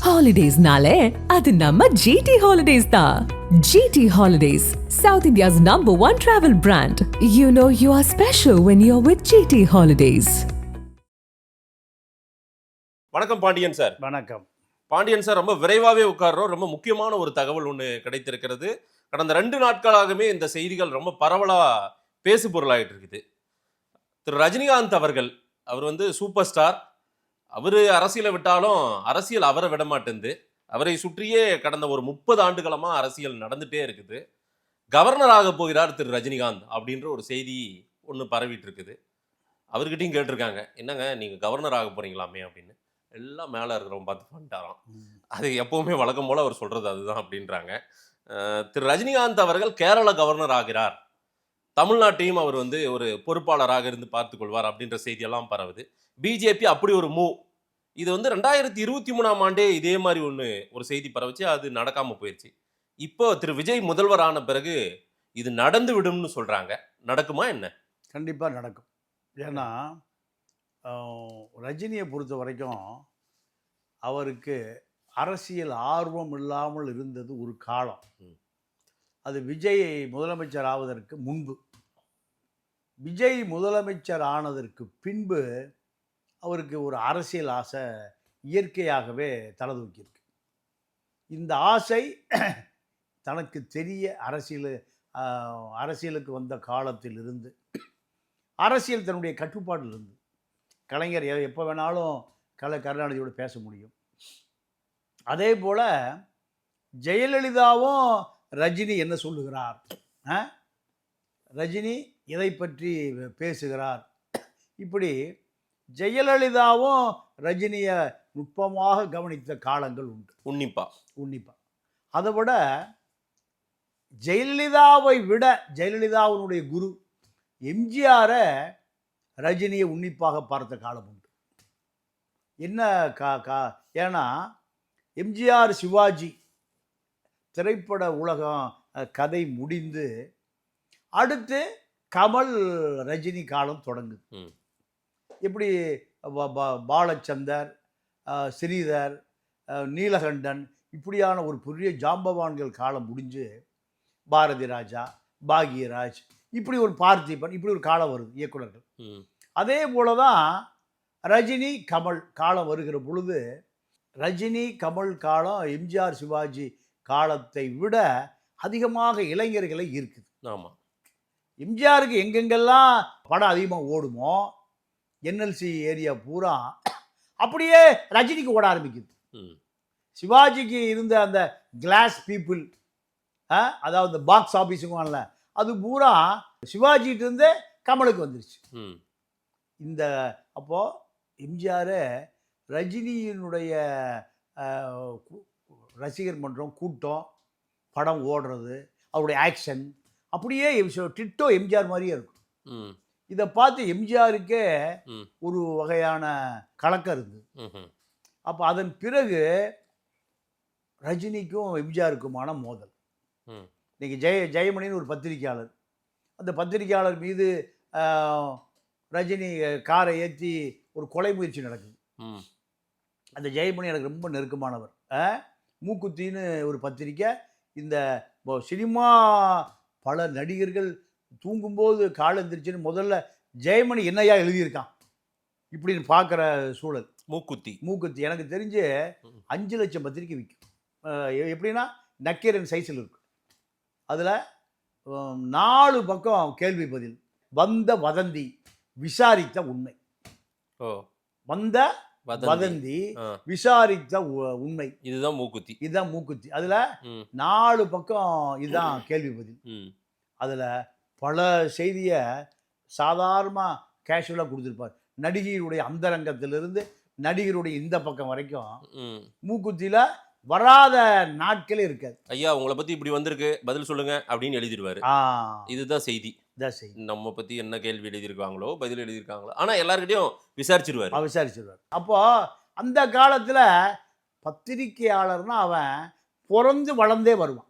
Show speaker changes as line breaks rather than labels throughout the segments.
ஹாலிடேஸ்னாலே அது நம்ம ஜிடி ஹாலிடேஸ் தான். GT holidays, South India's #1 travel brand. You know you are special when you're with GT Holidays.
வணக்கம் Pandian sir.
வணக்கம்
Pandian sir, ரொம்ப விரைவாகவே உட்கார்றோம். ரொம்ப முக்கியமான ஒரு தகவல் ஒன்று கிடைத்திருக்கிறது. கடந்த 2 நாட்களாகவே இந்த செய்திகள் ரொம்ப பரவலாக பேசு பொருளாகிட்டு இருக்குது. திரு ரஜினிகாந்த் அவர்கள், அவர் சூப்பர் ஸ்டார். அவர் அரசியலை விட்டாலும் அரசியல் அவரை விட மாட்டேங்குது. அவரை சுற்றியே கடந்த ஒரு 30 ஆண்டுகளமாக அரசியல் நடந்துகிட்டே இருக்குது. கவர்னராக போகிறார் திரு ரஜினிகாந்த் அப்படின்ற ஒரு செய்தி ஒன்று பரவிட்டு இருக்குது. அவர்கிட்டையும் கேட்டிருக்காங்க, என்னங்க நீங்கள் கவர்னர் ஆக போகிறீங்களாமே அப்படின்னு. எல்லாம் மேலே இருக்கிறவங்க பார்த்து பண்ணிட்டாராம். அது எப்போவுமே வழக்கம் போல் அவர் சொல்கிறது அதுதான் அப்படின்றாங்க. திரு ரஜினிகாந்த் அவர்கள் கேரள கவர்னர் ஆகிறார், தமிழ்நாட்டையும் அவர் ஒரு பொறுப்பாளராக இருந்து பார்த்துக்கொள்வார் அப்படின்ற செய்தியெல்லாம் பரவுது. பிஜேபி அப்படி ஒரு மூவ். இது 2023ஆம் ஆண்டே இதே மாதிரி ஒரு செய்தி பரவுச்சு, அது நடக்காமல் போயிடுச்சு. இப்போ திரு விஜய் முதல்வர் ஆன பிறகு இது நடந்து விடும்னு சொல்கிறாங்க. நடக்குமா என்ன?
கண்டிப்பாக நடக்கும். ஏன்னா ரஜினியை பொறுத்த வரைக்கும் அவருக்கு அரசியல் ஆர்வம் இல்லாமல் இருந்தது ஒரு காலம். அது விஜய் முதலமைச்சர் ஆவதற்கு முன்பு. விஜய் முதலமைச்சர் ஆனதற்கு பின்பு அவருக்கு ஒரு அரசியல் ஆசை இயற்கையாகவே தலதூக்கியிருக்கு. இந்த ஆசை தனக்கு தெரிய அரசியலுக்கு வந்த காலத்தில் இருந்து, அரசியல் தன்னுடைய கட்டுப்பாட்டில் இருந்து, கலைஞர் எப்போ வேணாலும் கருணாநிதியோடு பேச முடியும். அதே போல் ஜெயலலிதாவும் ரஜினி என்ன சொல்லுகிறார், ரஜினி எதை பற்றி பேசுகிறார், இப்படி ஜெயலலிதாவும் ரஜினியை நுட்பமாக கவனித்த காலங்கள் உண்டு. உன்னிப்பா அதை விட ஜெயலலிதாவை விட ஜெயலலிதாவினுடைய குரு எம்ஜிஆரை ரஜினியை உன்னிப்பாக பார்த்த காலம் உண்டு. என்ன ஏன்னா எம்ஜிஆர் சிவாஜி திரைப்பட உலகம் கதை முடிந்து அடுத்து கமல் ரஜினி காலம் தொடங்குது. எப்படி பாலச்சந்தர், ஸ்ரீதர், நீலகண்டன் இப்படியான ஒரு பெரிய ஜாம்பவான்கள் காலம் முடிஞ்சு பாரதி ராஜா, பாக்யராஜ், இப்படி ஒரு பார்த்திபன், இப்படி ஒரு காலம் வருது இயக்குனர்கள். அதே போல தான் ரஜினி கமல் காலம் வருகிற பொழுது, ரஜினி கமல் காலம் எம்ஜிஆர் சிவாஜி காலத்தை விட அதிகமாக இளைஞர்களை இருக்குது.
ஆமாம்,
எம்ஜிஆருக்கு எங்கெங்கெல்லாம் படம் அதிகமாக ஓடுமோ என்எல்சி ஏரியா பூரா அப்படியே ரஜினிக்கு ஓட ஆரம்பிக்குது. சிவாஜிக்கு இருந்த அந்த கிளாஸ் பீப்புள், அதாவது பாக்ஸ் ஆஃபீஸுக்கும் அது பூரா சிவாஜிட்டு இருந்து கமலுக்கு வந்துருச்சு. அப்போது எம்ஜிஆர் ரஜினியினுடைய ரசிகர் மன்றம் கூட்டம், படம் ஓடுறது, அவருடைய ஆக்ஷன் அப்படியே டிட்டோ எம்ஜிஆர் மாதிரியே இருக்கும். இதை பார்த்து எம்ஜிஆருக்கே ஒரு வகையான கலக்கம் இருந்தது. அப்போ அதன் பிறகு ரஜினிக்கும் எம்ஜிஆருக்குமான மோதல். இன்னைக்கு ஜெயமணின்னு ஒரு பத்திரிக்கையாளர், அந்த பத்திரிக்கையாளர் மீது ரஜினி காரை ஏற்றி ஒரு கொலை முயற்சி நடக்குது. அந்த ஜெயமணி எனக்கு ரொம்ப நெருக்கமானவர். மூக்குத்தின்னு ஒரு பத்திரிக்கை, இந்த சினிமா பல நடிகர்கள் தூங்கும்போது காலை எந்திரிச்சுன்னு முதல்ல ஜெயமணி என்னையா எழுதியிருக்கான் இப்படின்னு பார்க்குற சூழல். மூக்குத்தி எனக்கு தெரிஞ்சு 5 லட்சம் பத்திரிக்கை விற்கும். எப்படின்னா நக்கீரன் சைஸில் இருக்கு. அதில் 4 பக்கம் கேள்வி பதில், வந்த வதந்தி, விசாரித்த உண்மை. வந்த வதந்தி, விசாரித்த உண்மை,
இதுதான்
மூக்குத்தி. அதில் 4 பக்கம் இதுதான் கேள்வி பதில். அதில் பல செய்தியை சாதாரணமாக கேஷுவலாக கொடுத்துருப்பார். நடிகையுடைய அந்தரங்கத்திலிருந்து நடிகருடைய இந்த பக்கம் வரைக்கும் மூக்குத்தியில் வராத நாட்களே இருக்காது.
ஐயா, உங்களை பற்றி இப்படி வந்திருக்கு, பதில் சொல்லுங்க அப்படின்னு எழுதிடுவார். இதுதான் செய்தி. நம்ம பற்றி என்ன கேள்வி எழுதியிருக்காங்களோ, பதில் எழுதியிருக்காங்களோ, ஆனால் எல்லாருக்கிட்டையும் விசாரிச்சிருவார். அப்போது
அந்த காலத்தில் பத்திரிகையாளர்னா அவன் பிறந்து வளர்ந்தே வருவான்.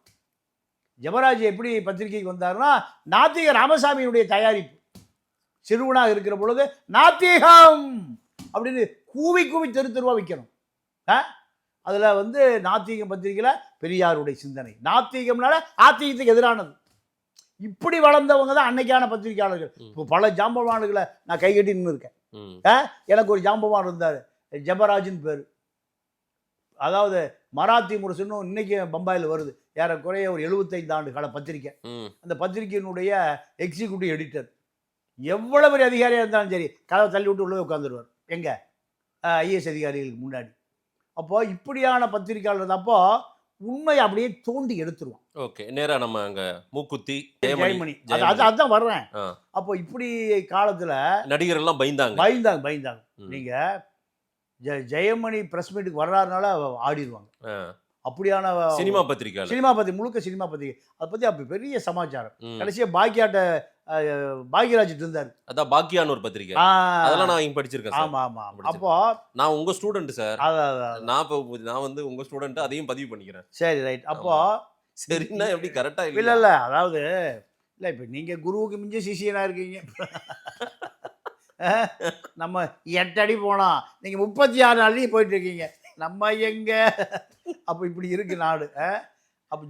ஜெபராஜ் எப்படி பத்திரிகைக்கு வந்தாருன்னா, நாத்திக ராமசாமியினுடைய தயாரிப்பு சிறுவனாக இருக்கிற பொழுது நாத்திகம் அப்படின்னு கூவி தெரு தெருவா விற்கணும். அதில் வந்து நாத்திகம் பத்திரிகையில் பெரியாருடைய சிந்தனை, நாத்திகம்னால ஆத்திகத்துக்கு எதிரானது. இப்படி வளர்ந்தவங்க தான் அன்னைக்கான பத்திரிகையாளர்கள். இப்போ பல ஜாம்பவான்களை நான் கைகட்டி நின்று இருக்கேன். எனக்கு ஒரு ஜாம்பவான் இருந்தார், ஜபராஜின் பேர். அதாவது மராத்தி முரசுன்னு இன்னைக்கு பம்பாயில் வருது, ஏறக்குறைய ஒரு 75 ஆண்டு கால பத்திரிக்கை. அந்த பத்திரிகையினுடைய எக்ஸிக்யூட்டிவ் எடிட்டர். எவ்வளவு பெரிய அதிகாரியாக இருந்தாலும் சரி, கதவை தள்ளி விட்டு உள்ளே உட்காந்துருவார் எங்க ஐஏஎஸ் அதிகாரிகளுக்கு முன்னாடி. அப்போ இப்படியான பத்திரிகையாளர் அப்போ உண்மையை அப்படியே தோண்டி எடுத்துருவான்.
ஓகே, நேரா நம்ம அங்க மூக்குத்தி
ஜெயமணி அதான் வர்றேன். அப்போ இப்படி காலத்துல
நடிகர் எல்லாம்
பயந்தாங்க. நீங்க ஜெயமணி பிரஸ் மீட்டுக்கு வர்றாருனால ஆடிடுவாங்க. அப்படியான
சினிமா பத்திரிகை
முழுக்க சினிமா பத்திரிகை. அதை பத்தி அப்ப பெரிய சமாச்சாரம். கடைசியா பாக்யராஜ் இருந்தார்.
அதான் பாக்கியான்னு ஒரு பத்திரிகை, அதெல்லாம் நான் இங்க படிச்சிருக்கேன்.
ஆமா ஆமா. அப்போ
நான் உங்க ஸ்டூடெண்ட் சார். நான் வந்து உங்க ஸ்டூடெண்ட், அதையும் பதிவு பண்ணிக்கிறேன்.
சரி, ரைட். அப்போ
சரின்னா எப்படி கரெக்டா
இல்ல அதாவது இல்ல, இப்ப நீங்க குருவுக்கு மிஞ்ச சிஷியனா இருக்கீங்க. நம்ம 8 அடி போனோம், நீங்க 36 அடி போயிட்டு இருக்கீங்க. நம்ம எங்க? அப்போ இப்படி இருக்கு நாடு. அப்போ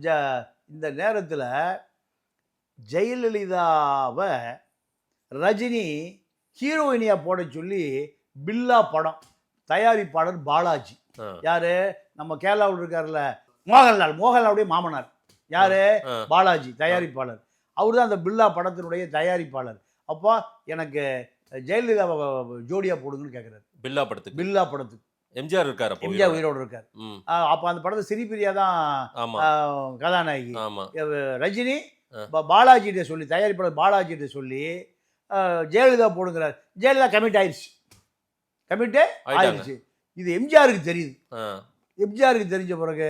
இந்த நேரத்தில் ஜெயலலிதாவை ரஜினி ஹீரோயினியா போட சொல்லி பில்லா படம் தயாரிப்பாளர் பாலாஜி. யாரு? நம்ம கேரளாவில் இருக்காருல்ல மோகன்லாலுடைய மாமனார். யாரு? பாலாஜி தயாரிப்பாளர். அவர் தான் அந்த பில்லா படத்தினுடைய தயாரிப்பாளர். அப்போ எனக்கு ஜெயலலிதாவை ஜோடியா போடுங்கன்னு கேட்குறாரு. பில்லா படத்துக்கு
எம்ஜிஆர் இருக்காரு,
எம்ஜிஆர் உயிரோடு இருக்காரு. அப்போ அந்த படத்தை சிரிப்பிரியா தான் கதாநாயகி. ரஜினி பாலாஜிகிட்ட சொல்லி, தயாரிப்பாளர் பாலாஜிகிட்ட சொல்லி ஜெயலலிதா போடுங்கிறார். ஜெயலலிதா கமிட் ஆயிடுச்சு. இது எம்ஜிஆருக்கு தெரியுது. எம்ஜிஆருக்கு தெரிஞ்ச பிறகு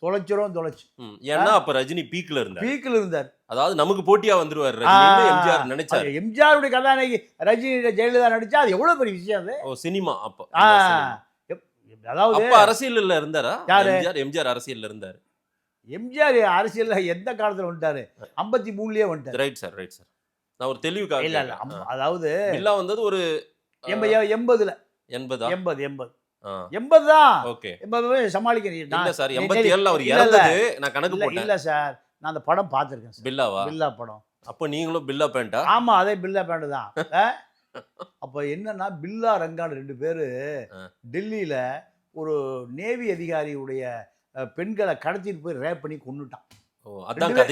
தொலைச்சு.
ஏன்னா அப்ப ரஜினி பீக்ல
இருந்தார்.
அதாவது நமக்கு போட்டியா வந்துருவாரு எம்ஜிஆர் நினைச்சாரு.
எம்ஜிஆருடைய கதாநாயகி ரஜினி ஜெயலலிதா நடிச்சா அது எவ்வளவு பெரிய விஷயம். அது சினிமா.
அப்ப அதாவது அரசியல்ல இருந்தாரா? எம்ஜிஆர் அரசியல்ல இருந்தாரு.
எம்ஜிஆர் அரசியல்ல எந்த காலத்துல வந்துட்டாரு? 53லயே வந்துட்டாரு.
Right sir. நான் ஒரு தெளிவுக்காக
இல்ல அதாவது
பில்லா வந்தது ஒரு
80ல 80 தான்.
ஓகே,
80 சமாளிக்கிறீங்க.
இல்ல சார், 87ல அவர் இறந்தது நான் கணக்கு போட்டேன்.
இல்ல சார், நான் அந்த படம் பார்த்திருக்கேன் சார். பில்லா படம்.
அப்ப நீங்களும் பில்லா பேண்டா?
ஆமா, அதே பில்லா பேண்ட் தான். அப்ப என்னன்னா, பில்லா ரங்கான் 2 பேரு டெல்லியில ஒரு நேவி அதிகாரியுடைய பெண்களை கடத்திட்டு போய் ரேப் பண்ணி கொன்னுட்டான்.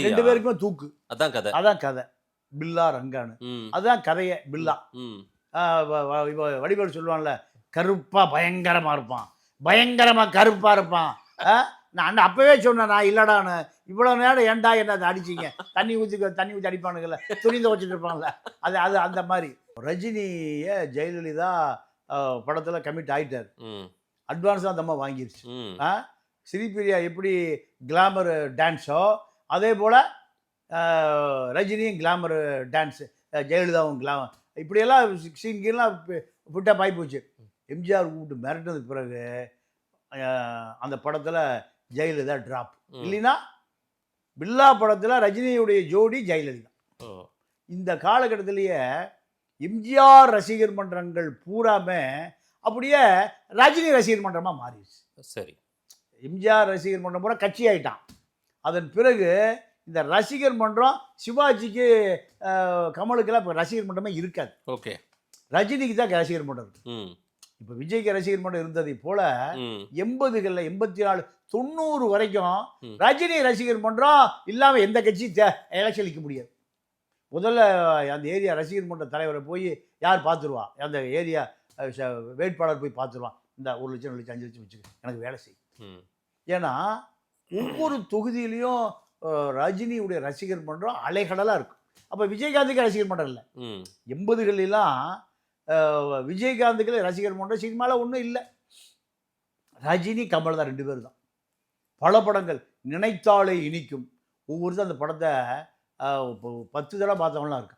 2 பேருக்குமே தூக்கு. அதான் கதை. பில்லா ரங்கான் அதான் கதையே. பில்லா வடிவேல் சொல்லுவான்ல, கருப்பா பயங்கரமா இருப்பான், பயங்கரமா கருப்பா இருப்பான். நான் அப்பவே சொன்னேன், நான் இல்லடான்னு. இவ்வளவு நேரம் ஏன்டா என்ன அடிச்சிங்க? தண்ணி ஊற்றி அடிப்பானுங்கல்ல, துணி துவச்சிட்டு இருப்பாங்கல்ல, அது அந்த மாதிரி. ரஜினிய ஜெயலலிதா படத்துல கமிட் ஆயிட்டார். அட்வான்ஸ் தான் தம்மா வாங்கிருச்சு. ஸ்ரீபிரியா எப்படி கிளாமர் டான்ஸோ அதே போல ரஜினியும் கிளாமர் டான்ஸ், ஜெயலலிதாவும் கிளாமர், இப்படியெல்லாம் சீன்கெல்லாம் ஃபிட்டாக பாய் போச்சு. எம்ஜிஆர் கூப்பிட்டு மிரட்டினதுக்கு பிறகு அந்த படத்தில் ஜெயலலிதா ட்ராப். இல்லைன்னா பில்லா படத்தில் ரஜினியுடைய ஜோடி ஜெயலலிதா. இந்த காலகட்டத்திலேயே எம்ஜிஆர் ரசிகர் மன்றங்கள் பூராமே அப்படியே ரஜினி ரசிகர் மன்றமாக மாறிடுச்சு.
சரி,
எம்ஜிஆர் ரசிகர் மன்றம் பூரா கட்சி ஆகிட்டான். அதன் பிறகு இந்த ரசிகர் மன்றம் சிவாஜிக்கு கமலுக்கெல்லாம் இப்போ ரசிகர் மன்றமே இருக்காது.
ஓகே,
ரஜினிக்கு தான் ரசிகர் மன்றம் இருக்கு. இப்போ விஜய்க்கு ரசிகர் மன்றம் இருந்ததை போல 80களில் 84 90 வரைக்கும் ரஜினி ரசிகர் மன்றம் இல்லாமல் எந்த கட்சி எலெக்ஷன் நிற்க முடியாது. முதல்ல அந்த ஏரியா ரசிகர் மன்ற தலைவரை போய் யார் பார்த்துருவா, அந்த ஏரியா வேட்பாளர் போய் பார்த்துருவான். இந்த 1 லட்சம் 2 லட்சம் 5 லட்சம் வச்சுக்க, எனக்கு வேலை செய்யும். ஏன்னா ஒவ்வொரு தொகுதியிலையும் ரஜினியுடைய ரசிகர் மன்றம் அலைகடலாக இருக்கும். அப்போ விஜயகாந்துக்கு ரசிகர் மன்றம் இல்லை. 80களெல்லாம் விஜயகாந்துக்கு ரசிகர் மன்றம் சினிமாவில் ஒன்றும் இல்லை. ரஜினி கமல் தான் 2 பேர் தான். பல படங்கள் நினைத்தாலே இனிக்கும், ஒவ்வொருத்தரும் அந்த படத்தை 10 தடவை பார்த்தவங்களாம் இருக்கு.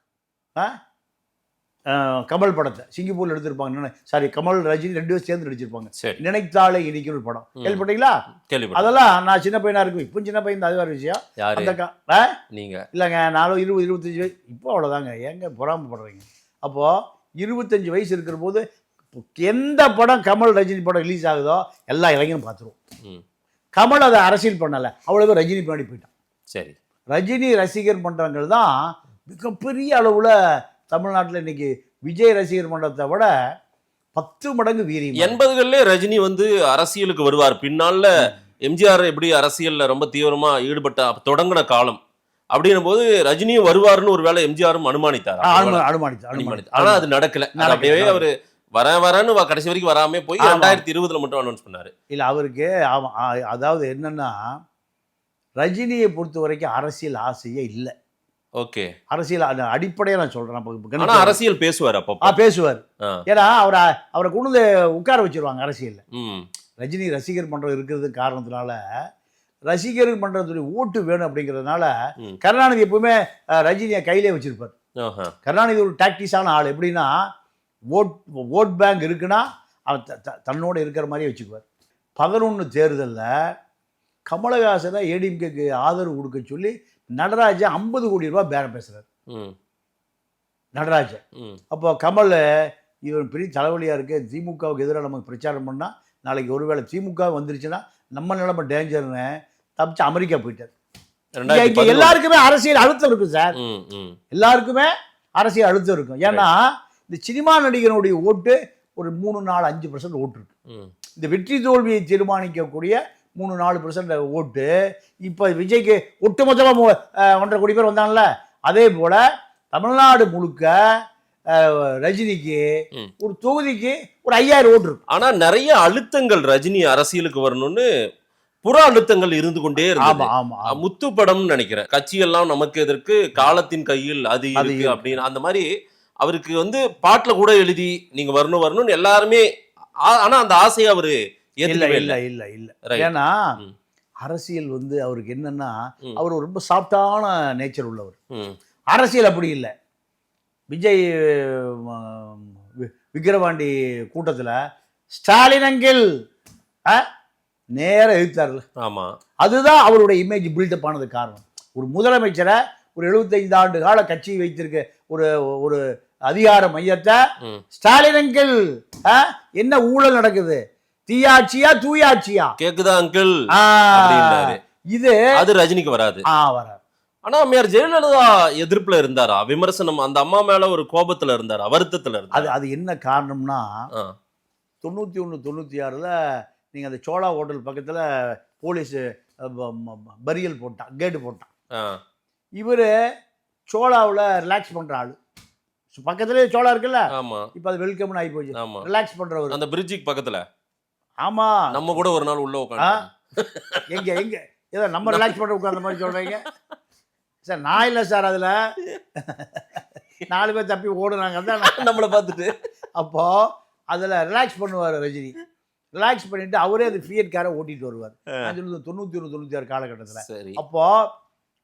கமல் படத்தை சிங்கப்பூர்ல எடுத்திருப்பாங்க. சாரி, கமல் ரஜினி 2 பேரும் சேர்ந்து நடிச்சிருப்பாங்க. நினைத்தாலே இனிக்கும் படம் கேள்விப்பட்டீங்களா? அதெல்லாம் நான் சின்ன பையனா இருக்கும். இப்போ சின்ன பையன் தான், அது வேறு விஷயம்.
நீங்க
இல்லைங்க, நானும் 20 25 வயசு. இப்போ அவ்வளோதாங்க, ஏங்க பொறாமப்படுறீங்க? அப்போ 25 வயசு இருக்கிற போது எந்த படம் கமல் ரஜினி படம் ரிலீஸ் ஆகுதோ எல்லா இளைஞரும் பார்த்துருவோம்.
ம்.
கமல் அதை அரசியல் பண்ணலை, அவ்வளோ ரஜினி பின்னாடி போயிட்டான்.
சரி.
ரஜினி ரசிகர் மன்றங்கள் தான் மிகப்பெரிய அளவில் தமிழ்நாட்டில் இன்னைக்கு விஜய் ரசிகர் மன்றத்தை விட 10 மடங்கு வீரியம்.
80களிலே ரஜினி வந்து அரசியலுக்கு வருவார். பின்னால எம்ஜிஆர் எப்படி அரசியல்ல ரொம்ப தீவிரமா ஈடுபட்ட தொடங்கின காலம் அப்படின்னும் போது ரஜினியும் வருவாருன்னு ஒரு வேளை எம்ஜிஆரும் அனுமானித்தார். ஆனா அது நடக்கல. அப்படியே அவரு வரேன்னு கடைசி வரைக்கும் வராம போய் 2020 மட்டும் அனௌன்ஸ் பண்ணாரு.
இல்ல அவருக்கு அதாவது என்னன்னா ரஜினியை பொறுத்த வரைக்கும் அரசியல் ஆசையே இல்லை.
ஓகே.
அரசியல் அடிப்படையா நான் சொல்றேன்.
ஆனா அரசியல் பேசுவார். அப்போ
பேசுவார். ஏன்னா அவரை கொண்டு வந்து உட்கார வச்சிருவாங்க அரசியல்ல. ரஜினி ரசிகர் மன்றம் இருக்கிறது காரணத்தினால ரசிகர் மன்றத்துடைய ஓட்டு வேணும் அப்படிங்கிறதுனால கருணாநிதி எப்பவுமே ரஜினியை கையிலே வச்சிருப்பார். கருணாநிதி ஒரு டாக்டிஸான ஆள். எப்படின்னா ஓட் பேங்க் இருக்குன்னா அவன் தன்னோட இருக்கிற மாதிரியே வச்சுக்குவார். 11 தேர்தலில் கமலஹாசனை ஏடிஎம்கேக்கு ஆதரவு கொடுக்க சொல்லி நடராஜன் 50 கோடி ரூபாய் பேரம் பேசுறாரு. நடராஜன். அப்போ கமல் இவன் பெரிய தலைவலியா இருக்கு, திமுகவுக்கு எதிராக நமக்கு பிரச்சாரம் பண்ணா நாளைக்கு ஒருவேளை திமுக வந்துருச்சுன்னா நம்ம நிலைமை டேஞ்சர்னு தப்பிச்சு அமெரிக்கா போயிட்டார். எல்லாருக்குமே அரசியல் அழுத்தம் இருக்கும் சார். எல்லாருக்குமே அரசியல் அழுத்தம் இருக்கும். ஏன்னா இந்த சினிமா நடிகனுடைய ஓட்டு ஒரு 3-4-5% ஓட்டு இருக்கு. இந்த வெற்றி தோல்வியை தீர்மானிக்கக்கூடிய 3-4% ஓட்டு இப்போ விஜய்க்கு ஒட்டுமொத்தமாக 1.5 கோடி பேர் வந்தாங்கல்ல, அதே போல தமிழ்நாடு முழுக்க ரஜினிக்கு ஒரு தொகுதிக்கு ஒரு 5000 ஓட்டு இருக்கு.
ஆனா நிறைய அழுத்தங்கள் ரஜினி அரசியலுக்கு வரணும்னு புற அழுத்தங்கள் இருந்து கொண்டே இருக்கு. முத்து படம் நினைக்கிறேன், கட்சியெல்லாம் நமக்கு எதற்கு, காலத்தின் கையில் அது இருக்கு அப்படின்னு அந்த மாதிரி அவருக்கு வந்து பாட்டுல கூட எழுதி நீங்க வரணும்னு எல்லாருமே. ஆனா அந்த ஆசையை அவரு
இல்ல. ஏன்னா அரசியல் வந்து அவருக்கு என்னன்னா அவர் ரொம்ப சாஃப்டான நேச்சர் உள்ளவர். அரசியல் அப்படி இல்லை. விஜய் விக்கிரவாண்டி கூட்டத்தில் ஸ்டாலின் அங்கிள் நேர எழுத்தார்ல.
ஆமா, அதுதான்
அவருடைய இமேஜ் பில்டப் ஆனது காரணம். ஒரு முதலமைச்சரை ஒரு 75 ஆண்டு கால கட்சி வைத்திருக்க ஒரு அதிகார மையத்தை ஸ்டாலின் அங்கிள் என்ன ஊழல் நடக்குது, தீயாட்சியா தூயாட்சியா
கேக்குதா அங்கிள்,
இது
அது ரஜினிக்கு வராது.
வராது.
ஆனா அம்மையார் ஜெயலலிதா எதிர்ப்புல இருந்தாரா, விமர்சனம் அந்த அம்மா மேல ஒரு கோபத்துல இருந்தாரா, வருத்தத்துல இருந்தாரு?
அது என்ன காரணம்னா 91-96ல நீங்க அந்த சோழா ஹோட்டல் பக்கத்துல போலீஸ் பரியல் போட்டான், கேட்டு போட்டான். இவரு சோழாவில் ரிலாக்ஸ் பண்ற ஆளு. பக்கத்துலயே சோழா இருக்குல்ல, இப்ப அது வெல்கம்னு ஆகி போச்சு. ரிலாக்ஸ் பண்றவர்
அந்த பிரிட்ஜுக்கு பக்கத்துல.
ஆமா,
நம்ம கூட ஒரு நாள் உள்ள உட்காந்து
எங்க ஏதோ நம்ம ரிலாக்ஸ் பண்ற உட்கார்ந்த மாதிரி சொல்றீங்க சார். நான் இல்லை சார், அதில் 4 பேர் தப்பி ஓடுனாங்க தான் நம்மளை பார்த்துட்டு. அப்போ அதில் ரிலாக்ஸ் பண்ணுவார் ரஜினி. ரிலாக்ஸ் பண்ணிட்டு அவரே அந்த ஃபியட் காரை ஓட்டிட்டு வருவார். 91-96 காலகட்டத்தில். அப்போ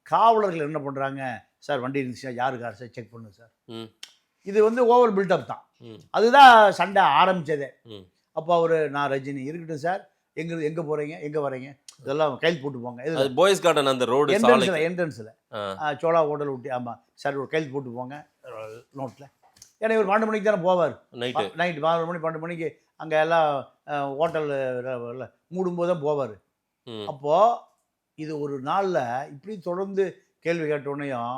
காவலர்கள் என்ன பண்ணுறாங்க, சார் வண்டி இருந்துச்சுன்னா யாரு கார் சார் செக் பண்ணுங்க சார். இது வந்து ஓவர் பில்டப் தான். அதுதான் சண்டை ஆரம்பிச்சதே. அப்போ அவர் நான் ரஜினி இருக்கட்டும் சார், எங்கே போகிறீங்க எங்கே வரீங்க இதெல்லாம் கையில் போட்டு போங்க. இது
பாய்ஸ் கார்டன் அந்த ரோடு
என்ட்ரன்ஸில் சோழா ஹோட்டல் விட்டு. ஆமாம் சார், ஒரு கையில் போட்டு போங்க நோட்டில். ஏன்னா இவர் 12 மணிக்கு தானே போவார். நைட்டு 11 மணி 12 மணிக்கு அங்கே எல்லாம் ஹோட்டல் மூடும்போது தான் போவார். அப்போது இது ஒரு நாளில் இப்படி தொடர்ந்து கேள்வி கேட்டோடனையும்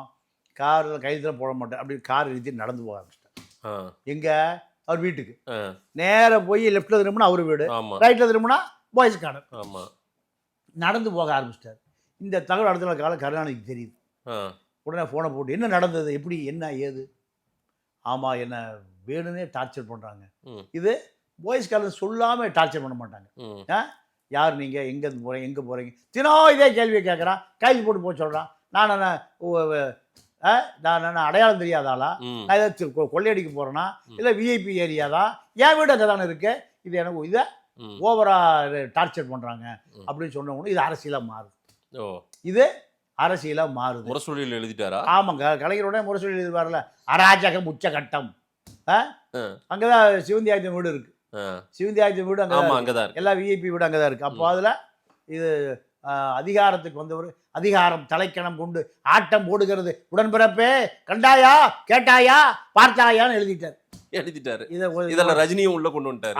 காரில் கையில் போட மாட்டேன் அப்படி கார் எழுதி நடந்து போக ஆரம்பிச்சிட்டேன். எங்கே அவர் வீட்டுக்கு நேராக போய் லெஃப்ட்டில் திரும்பினா அவர் வீடு, ரைட்டில் திரும்பினா பாய்ஸ் கார்டன். நடந்து போக ஆரம்பிச்சிட்டார். இந்த தகவல் அடுத்த நாள் காலம் கருணாநிதிக்கு தெரியுது. உடனே ஃபோனை போட்டு என்ன நடந்தது, எப்படி என்ன ஏது. ஆமாம், என்ன வேணும்னே டார்ச்சர் பண்ணுறாங்க. இது பாய்ஸ் கார்டன் சொல்லாமல் டார்ச்சர் பண்ண மாட்டாங்க. யார் நீங்கள், எங்கேருந்து போகிறீங்க, எங்கே போகிறீங்க, தினம் இதே கேள்வியை கேட்குறான். கைது போட்டு போக சொல்கிறான். நான் அடையாளம் தெரியாதாளா, நான் ஏதாச்சும் கொள்ளையடிக்க போகிறேன்னா இல்லை விஐபி ஏரியாதான், என் வீடு அங்கே தானே இருக்கு, இது எனக்கு இதை ஓவரா டார்ச்சர் பண்றாங்க அப்படின்னு சொன்ன உடனே இது அரசியலா மாறுது. இது அரசியலா மாறுது.
முரசொலியில் எழுதிட்டாரா?
ஆமாங்க, கலைஞரோட முரசொலியில் எழுதுவார்ல, அராஜகம் உச்சகட்டம். அங்கதான் சிவந்தியாயத்தின் வீடு இருக்கு. சிவந்தியாயத்தின் வீடு அங்கதான், எல்லா விஐபி வீடு அங்கதான் இருக்கு. அப்போ அதுல இது அதிகாரத்துக்கு வந்தவர், அதிகாரம் தலைக்கணம் கொண்டு ஆட்டம் போடுகிறது, உடன்பிறப்பே கண்டாயா கேட்டாயா பார்த்தாயான்னு எழுதிட்டார்.
எழுதிட்டாரு.
இதை
இதெல்லாம் ரஜினியும் உள்ள கொண்டு வந்துட்டாரு.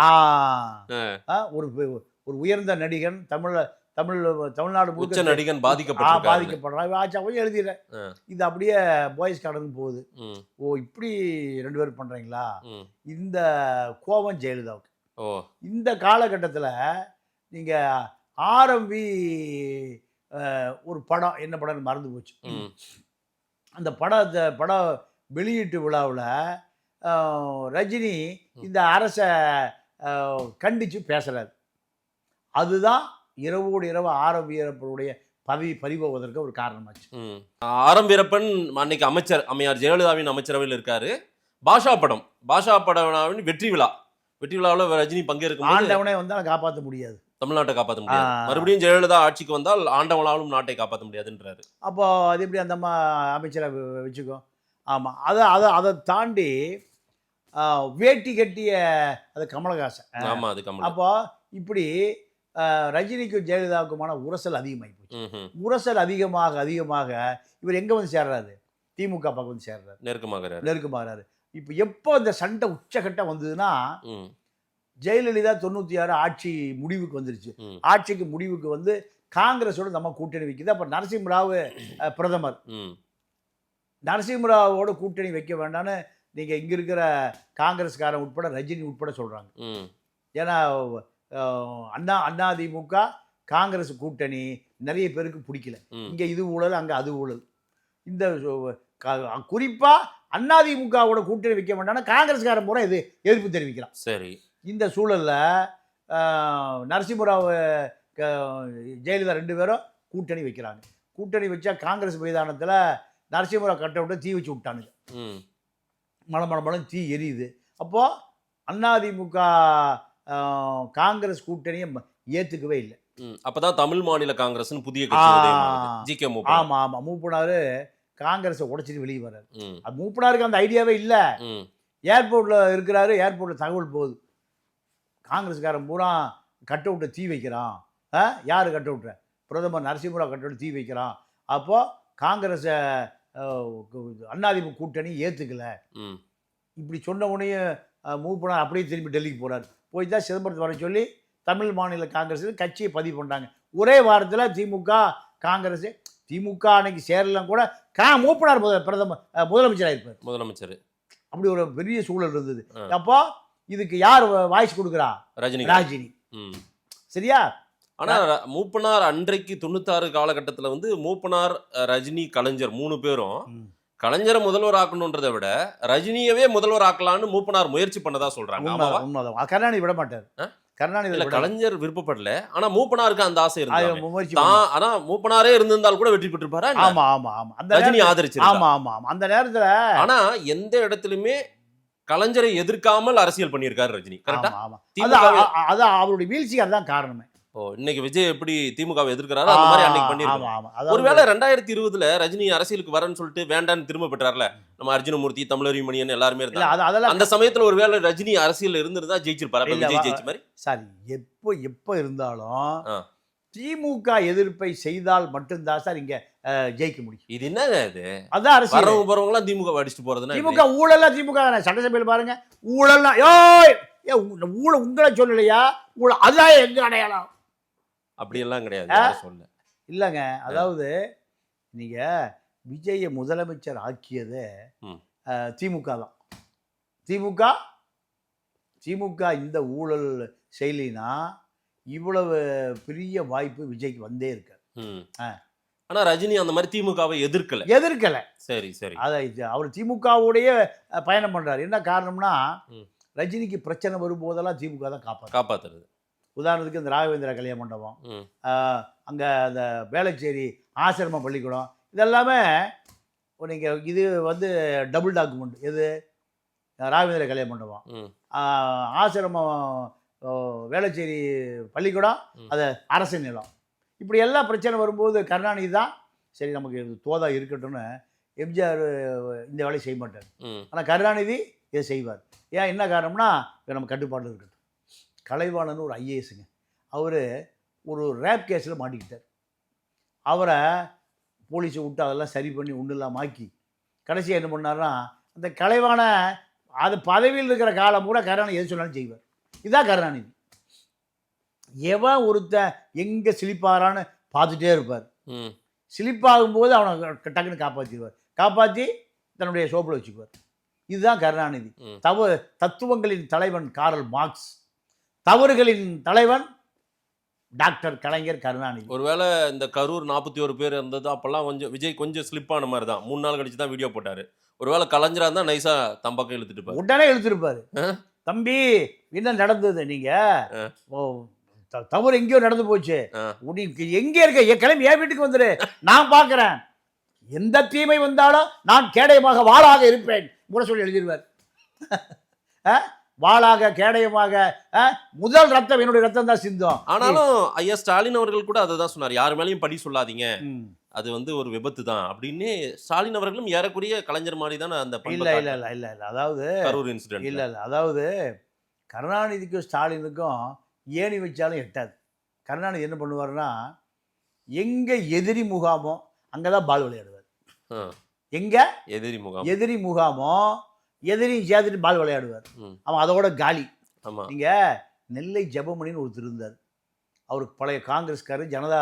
ஒரு ஒரு உயர்ந்த நடிகன் தமிழ்நாடு
உச்ச
முழுக்க
நடிகன் பாதிக்கப்படுறாங்க.
பாதிக்கப்படுறான். ஆச்சா போய் எழுதிடுறேன். இது அப்படியே பாய்ஸ் கார்டன் போகுது. ஓ இப்படி 2 பேரும் பண்றீங்களா? இந்த கோபம் ஜெயலலிதாவுக்கு. இந்த காலகட்டத்தில் நீங்க ஆரம்பி ஒரு படம், என்ன படம்னு மறந்து போச்சு. அந்த படம் வெளியீட்டு விழாவில் ரஜினி இந்த அரசை கண்டித்து பேசுறாரு. அதுதான் இரவோடு இரவு ஆரம் வீரப்பனுடைய பதவி பறிபோவதற்கு ஒரு காரணமாச்சு.
ஆரம் வீரப்பன் அன்னைக்கு அமைச்சர், அம்மையார் ஜெயலலிதாவின் அமைச்சரவையில் இருக்காரு. பாஷா படம் வெற்றி விழாவில் ரஜினி பங்கேற்கும்.
ஆண்டவனே வந்தால் காப்பாற்ற முடியாது,
தமிழ்நாட்டை காப்பாற்ற முடியாது, மறுபடியும் ஜெயலலிதா ஆட்சிக்கு வந்தால் ஆண்டவனாலும் நாட்டை காப்பாற்ற முடியாதுன்றாரு.
அப்போ அது எப்படி அந்த அமைச்சரை வச்சுக்கோ? ஆமாம், அதை தாண்டி வேட்டி கட்டிய அது கமலஹாசன்.
ஆமாம், அது கமல்.
அப்போ இப்படி ரஜினிக்கும் ஜெயலலிதாவுக்குமான உரசல் அதிகமாகி போச்சு. உரசல் அதிகமாக இவர் எங்கே வந்து சேர்றாரு? திமுக பக்கம் வந்து சேர்றாரு, நெருக்கமாகறாரு. இப்போ எப்போ இந்த சண்டை உச்சகட்டம் வந்ததுன்னா, ஜெயலலிதா 96 ஆட்சி முடிவுக்கு வந்துருச்சு. ஆட்சிக்கு முடிவுக்கு வந்து காங்கிரஸோட நம்ம கூட்டணி வைக்குது. அப்போ நரசிம்மராவ் பிரதமர். நரசிம்மராவோட கூட்டணி வைக்க வேண்டாம்னு நீங்கள் இங்கே இருக்கிற காங்கிரஸ்காரன் உட்பட ரஜினி உட்பட சொல்கிறாங்க. ஏன்னா அதிமுக காங்கிரஸ் கூட்டணி நிறைய பேருக்கு பிடிக்கல. இங்கே இது ஊழல், அங்கே அது ஊழல். இந்த குறிப்பாக அதிமுகவோட கூட்டணி வைக்க வேண்டாம்னா காங்கிரஸ்காரன் பூரா இது எதிர்ப்பு தெரிவிக்கிறான்.
சரி,
இந்த சூழலில் நரசிம்மராவ் ஜெயலலிதா 2 பேரும் கூட்டணி வைக்கிறாங்க. கூட்டணி வச்சா காங்கிரஸ் மைதானத்தில் நரசிம்மராவ் கட்ட விட்டு தீ வச்சு விட்டானுங்க. மலம் தீ எரியுது. அப்போது அதிமுக காங்கிரஸ் கூட்டணியை ஏற்றுக்கவே இல்லை.
அப்போதான் தமிழ் மாநில காங்கிரஸ் புதிய
மூப்பனார் காங்கிரஸை உடைச்சிட்டு வெளியே வர்றாரு. அது மூப்பனாருக்கு அந்த ஐடியாவே இல்லை. ஏர்போர்ட்டில் இருக்கிறாரு, ஏர்போர்ட்டில் தகவல் போகுது, காங்கிரஸ்காரன் பூரா கட் அவுட்டை தீ வைக்கிறான். யார் கட் அவுட்ற? பிரதமர் நரசிம்மராவ் கட் அவுட் தீ வைக்கிறான். அப்போது காங்கிரஸை அதிமுக கூட்டணி ஏற்றுக்கல. இப்படி சொன்ன உடனே மூப்பனார் அப்படியே திரும்பி டெல்லிக்கு போகிறார். போய் தான் சிதம்பரத்தை வர சொல்லி தமிழ் மாநில காங்கிரஸில் கட்சியை பதிவு பண்ணாங்க. ஒரே வாரத்தில் திமுக காங்கிரஸ், திமுக அன்னைக்கு சேரலாம் கூட மூப்பனார் முதலமைச்சராக இருப்பார். முதலமைச்சர். அப்படி ஒரு பெரிய சூழல் இருந்தது. அப்போ இதுக்கு யார் வாய்ஸ் கொடுக்குறா? ரஜினி. சரியா?
ஆனால் மூப்பனார் அன்றைக்கு 96 காலகட்டத்தில் வந்து மூப்பனார், ரஜினி, கலைஞர் 3 பேரும் கலைஞரை முதல்வர் ஆக்கணுன்றதை விட ரஜினியவே முதல்வர் ஆக்கலான்னு மூப்பனார் முயற்சி பண்ணதா சொல்றாங்க.
கருணாநிதி விட மாட்டார். கருணாநிதி
கலைஞர் விருப்பப்படல, ஆனா மூப்பனாருக்கு அந்த ஆசை இருந்தது. ஆனா மூப்பனாரே இருந்திருந்தால் கூட வெற்றி பெற்றிருப்பாரு. ரஜினி ஆதரிச்சு.
அந்த நேரத்துல
ஆனா எந்த இடத்துலயுமே கலைஞரை எதிர்க்காமல் அரசியல் பண்ணியிருக்காரு ரஜினி. கரெக்டா?
அதான் அவருடைய வீழ்ச்சி, அதுதான் காரணமே.
இன்னைக்கு விஜய் எப்படி திமுகவை எதிர்க்கிறாரோ அந்த மாதிரி அன்னைக்கு பண்ணிருக்காங்க. ஒருவேளை 2020 ரஜினி அரசியலுக்கு வரேன்னு சொல்லிட்டு வேண்டான்னு திரும்ப பெற்றார்ல, நம்ம அர்ஜுனமூர்த்தி, தமிழறிமணியன் எல்லாருமே இருந்தாங்க. அந்த சமயத்துல ஒருவேளை ரஜினி அரசியல் இருந்திருந்தா ஜெயிச்சிருப்பாரு. விஜய் ஜெயிச்ச மாதிரி.
சரி, எப்ப இருந்தாலும் திமுக எதிர்ப்பை செய்தால் மட்டும்தான் சார் இங்க ஜெயிக்க முடியும்.
இது என்னங்க இது?
அதான் அரசியல்.
வரவங்க திமுக அடிச்சுட்டு போறதுன்னா
திமுக ஊழல். திமுக சட்டசபையில் பாருங்க ஊழல்னா ஊழல் உங்களை சொல்லலையா? ஊழல் அதுதான் எங்க அடையாளம்?
அப்படியெல்லாம் கிடையாது. சொல்ல
இல்லைங்க. அதாவது நீங்க விஜயை முதலமைச்சர் ஆக்கியது திமுக தான். திமுக இந்த ஊழல் செயலினா இவ்வளவு பெரிய வாய்ப்பு விஜய்க்கு வந்தே இருக்காது.
ஆனா ரஜினி அந்த மாதிரி திமுகவை எதிர்க்கல. சரி சரி.
அவர் திமுகவுடைய பயணம் பண்றாரு. என்ன காரணம்னா, ரஜினிக்கு பிரச்சனை வரும்போதெல்லாம் திமுக தான் காப்பாற்றுறது. உதாரணத்துக்கு இந்த ராகவேந்திரா கல்யாண மண்டபம், அங்கே அந்த வேளச்சேரி ஆசிரம பள்ளிக்கூடம், இதெல்லாமே நீங்கள் இது வந்து டபுள் டாக்குமெண்ட். எது? ராகவேந்திரா கல்யாண மண்டபம், ஆசிரமம், வேளச்சேரி பள்ளிக்கூடம், அது அரசு நிலம். இப்படி எல்லாம் பிரச்சனை வரும்போது கருணாநிதி தான் சரி நமக்கு தோதா இருக்கட்டும்னு எம்ஜிஆர் இந்த வேலையை செய்ய மாட்டார். ஆனால் கருணாநிதி இதை செய்வார். ஏன்? என்ன காரணம்னா நம்ம கட்டுப்பாடு இருக்கட்டும். கலைவாணன் ஒரு ஐஏஎஸ்ங்க, அவர் ஒரு ரேப் கேஸில் மாட்டிக்கிட்டார். அவரை போலீஸை விட்டு அதெல்லாம் சரி பண்ணி ஒன்றும் இல்லாமல் ஆக்கி கடைசியாக என்ன பண்ணார்னா, அந்த கலைவாண அது பதவியில் இருக்கிற காலம் கூட கருணாநிதி எது சொன்னாலும் செய்வார். இதுதான் கருணாநிதி. எவன் ஒருத்தன் எங்கே சிலிப்பாரான்னு பார்த்துட்டே இருப்பார். சிலிப்பாகும்போது அவனை டக்குன்னு காப்பாற்றிடுவார். காப்பாற்றி தன்னுடைய சோப்பில் வச்சுக்குவார். இதுதான் கருணாநிதி. தத்துவங்களின் தலைவன் காரல் மார்க்ஸ், தவறுகளின் தலைவன் டாக்டர் கலைஞர் கருணாநிதி.
ஒருவேளை இந்த கரூர் 41 பேர் இருந்தது அப்பெல்லாம் கொஞ்சம் விஜய் கொஞ்சம் ஸ்லிப்பான மாதிரி தான் 3 நாள் கழிச்சு தான் வீடியோ போட்டாரு. ஒருவேளை கலைஞரா இருந்தால் நைஸா தம்பக்கம் இழுத்துட்டு இருப்பாரு.
உடனே இழுத்துருப்பாரு. தம்பி என்ன நடந்தது, நீங்க தவறு எங்கேயோ நடந்து போச்சு, எங்கே இருக்க கிளம்பி என் வீட்டுக்கு வந்துரு, நான் பார்க்குறேன், எந்த தீமை வந்தாலும் நான் கேடயமாக வாளாக இருப்பேன் கூட சொல்லி எழுதிடுவார். வாளாக கேடயமாக முதல் ரத்தம் என்னுடைய ரத்தம் தான் சிந்தம்.
ஆனாலும் ஐயா ஸ்டாலின் அவர்கள் கூட அதை தான் சொன்னார், யார் மேலேயும் படி சொல்லாதீங்க, அது வந்து ஒரு விபத்து தான் அப்படின்னு. ஸ்டாலின் அவர்களும் ஏறக்குரிய கலைஞர் மாதிரி தானே அந்த
இல்லை இல்லை இல்லை இல்லை இல்லை அதாவது
கரூர் இன்சிடென்ட்
இல்லை இல்லை அதாவது கருணாநிதிக்கும் ஸ்டாலினுக்கும் ஏணி வச்சாலும் எட்டாது. கருணாநிதி என்ன பண்ணுவார்னா, எங்கே எதிரி முகாமோ அங்கே தான் பால் விளையாடுவார். எங்கே எதிரி முகாமோ எதிரியும் சேர்த்துட்டு பால் விளையாடுவார். அவன் அதோட காலி. நீங்கள் நெல்லை ஜெபமணின்னு ஒருத்தர் இருந்தார். அவருக்கு பழைய காங்கிரஸ்காரர், ஜனதா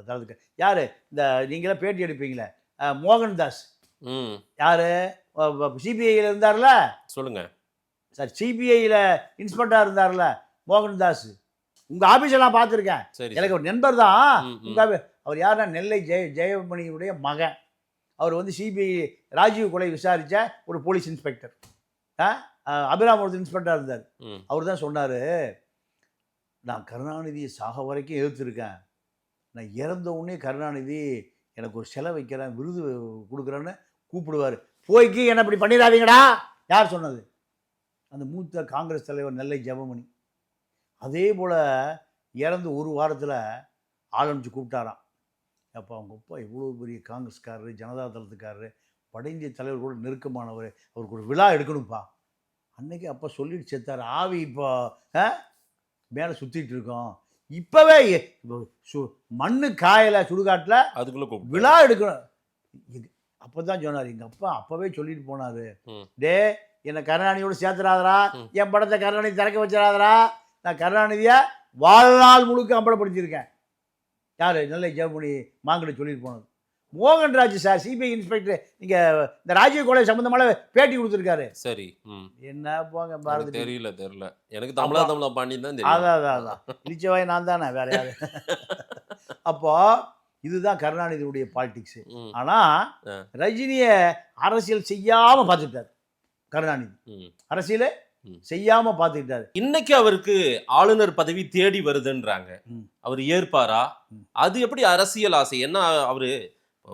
தளத்துக்கு யார், இந்த நீங்களாம் பேட்டி எடுப்பீங்களே மோகன்தாஸ், யார் சிபிஐயில் இருந்தார்ல,
சொல்லுங்க
சார், சிபிஐயில் இன்ஸ்பெக்டராக இருந்தார்ல மோகன்தாஸ், உங்கள் ஆஃபீஸெல்லாம் பார்த்துருக்கேன், எனக்கு ஒரு நண்பர் தான். உங்கள் அவர் யாருன்னா நெல்லை ஜெயமணியுடைய மகன். அவர் வந்து சிபிஐ ராஜீவ் கொலை விசாரித்த ஒரு போலீஸ் இன்ஸ்பெக்டர். அபிராம் ஒரு இன்ஸ்பெக்டராக இருந்தார். அவர் தான் சொன்னார், நான் கருணாநிதியை சாக வரைக்கும் எதிர்த்துருக்கேன், நான் இறந்த உடனே கருணாநிதி எனக்கு ஒரு சிலை வைக்கிறேன், விருது கொடுக்குறேன்னு கூப்பிடுவார், போய்க்கு என்ன இப்படி பண்ணிடாதீங்கடா. யார் சொன்னது? அந்த மூத்த காங்கிரஸ் தலைவர் நெல்லை ஜெபமணி. அதே போல் இறந்து ஒரு வாரத்தில் ஆரம்பித்து கூப்பிட்டாராம். அப்போ அவங்க அப்பா எவ்வளோ பெரிய காங்கிரஸ்காரரு, ஜனதா தளத்துக்காரரு, படைஞ்ச தலைவர் கூட நெருக்கமானவர், அவருக்கு ஒரு விழா எடுக்கணும்ப்பா. அன்னைக்கு அப்போ சொல்லிட்டு செத்தார். ஆவி இப்போ மேலே சுற்றிட்டு இருக்கோம், இப்போவே மண்ணு காயலை சுடுகாட்டில் அதுக்குள்ளே விழா எடுக்கணும். அப்போ தான் சொன்னார், எங்கள் அப்பா அப்போவே சொல்லிட்டு போனார், டே என்னை கருணாநிதியோடு சேர்த்துறாதரா, என் படத்தை கருணாநிதி திறக்க வச்சிடாதரா, நான் கருணாநிதியை வாழ்நாள் முழுக்க அம்பலப்படுத்தியிருக்கேன். யார்? நெல்லை ஜெயமணி மாங்கடி சொல்லிட்டு போனது. மோகன்ராஜ் சார் சிபிஐ இன்ஸ்பெக்டர், நீங்கள் இந்த ராஜீவ் கொலை சம்மந்தமான பேட்டி கொடுத்துருக்காரு.
சரி,
என்ன போங்க பாரதி,
தெரியல எனக்கு தமிழா பாண்டி தான்.
அதான் இழிச்சவாய் நான் தானே, வேற யாரு? அப்போ இதுதான் கருணாநிதியுடைய பாலிடிக்ஸ். ஆனால் ரஜினியை அரசியல் செய்யாமல் பார்த்துட்டார் கருணாநிதி, அரசியல் செய்யாம பார்த்துக்கிட்டாரு.
இன்னைக்கு அவருக்கு ஆளுநர் பதவி தேடி வருதுன்றாங்க, அவர் ஏற்பாரா? அது எப்படி அரசியல் ஆசை? என்ன அவரு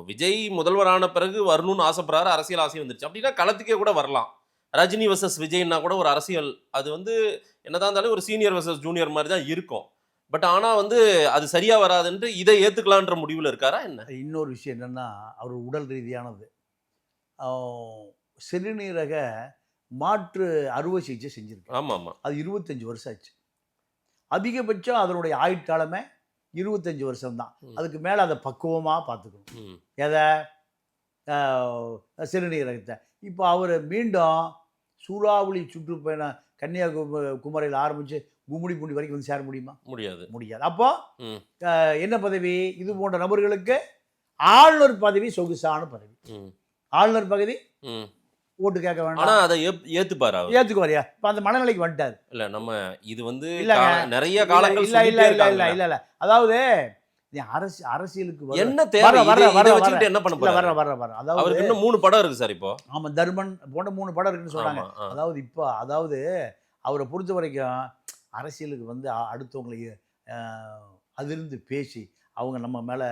விஜய் முதல்வரான பிறகு வரணும்னு ஆசைப்படுறாரு, அரசியல் ஆசை வந்துருச்சு அப்படின்னா களத்துக்கே கூட வரலாம். ரஜினி வர்சஸ் விஜய்னா கூட ஒரு அரசியல், அது வந்து என்னதான் இருந்தாலும் ஒரு சீனியர் வர்சஸ் ஜூனியர் மாதிரி தான் இருக்கும். பட் ஆனால் வந்து அது சரியா வராதுன்ட்டு இதை ஏத்துக்கலான்ற முடிவில் இருக்காரா என்ன?
இன்னொரு விஷயம் என்னன்னா, அவர் உடல் ரீதியானது சிறுநீரக மாற்று அறுவை சிகிச்சை செஞ்சிருக்கு.
ஆமாம், அது
25 வருஷம் ஆச்சு. அதிகபட்சம் அதனுடைய ஆயுட்காலமே 25 வருஷம் தான். அதுக்கு மேலே அதை பக்குவமாக பார்த்துக்கணும். எதை? சிறுநீரகத்தை. இப்போ அவர் மீண்டும் சூறாவளி சுற்றுப்பயணம் கன்னியாகுமரியில் ஆரம்பித்து கும்மிடிப்பூண்டி வரைக்கும் வந்து சேர முடியுமா? முடியாது. அப்போ என்ன பதவி? இது போன்ற நபர்களுக்கு ஆளுநர் பதவி சொகுசான பதவி. ஆளுநர் பதவி ஓட்டு கேட்க வேண்டாம்.
ஆனா அதை
ஏத்துக்குவாரியா? இப்ப அந்த மனநிலைக்கு வந்துட்டாரு.
இல்ல நம்ம இது வந்து நிறைய காலங்கள்
இல்ல அதாவது அரசியலுக்கு
என்ன தேவை? என்ன பண்ண போறாரு?
அதாவது
அவருக்கு இன்னும் 3 படம் இருக்கு சார். இப்போ
ஆமா, தர்மன் போன்ற 3 படம் இருக்குன்னு சொன்னாங்க. அதாவது இப்போ அவரை பொறுத்த வரைக்கும் அரசியலுக்கு வந்து அடுத்தவங்களை அதிர்ந்து பேசி அவங்க நம்ம மேல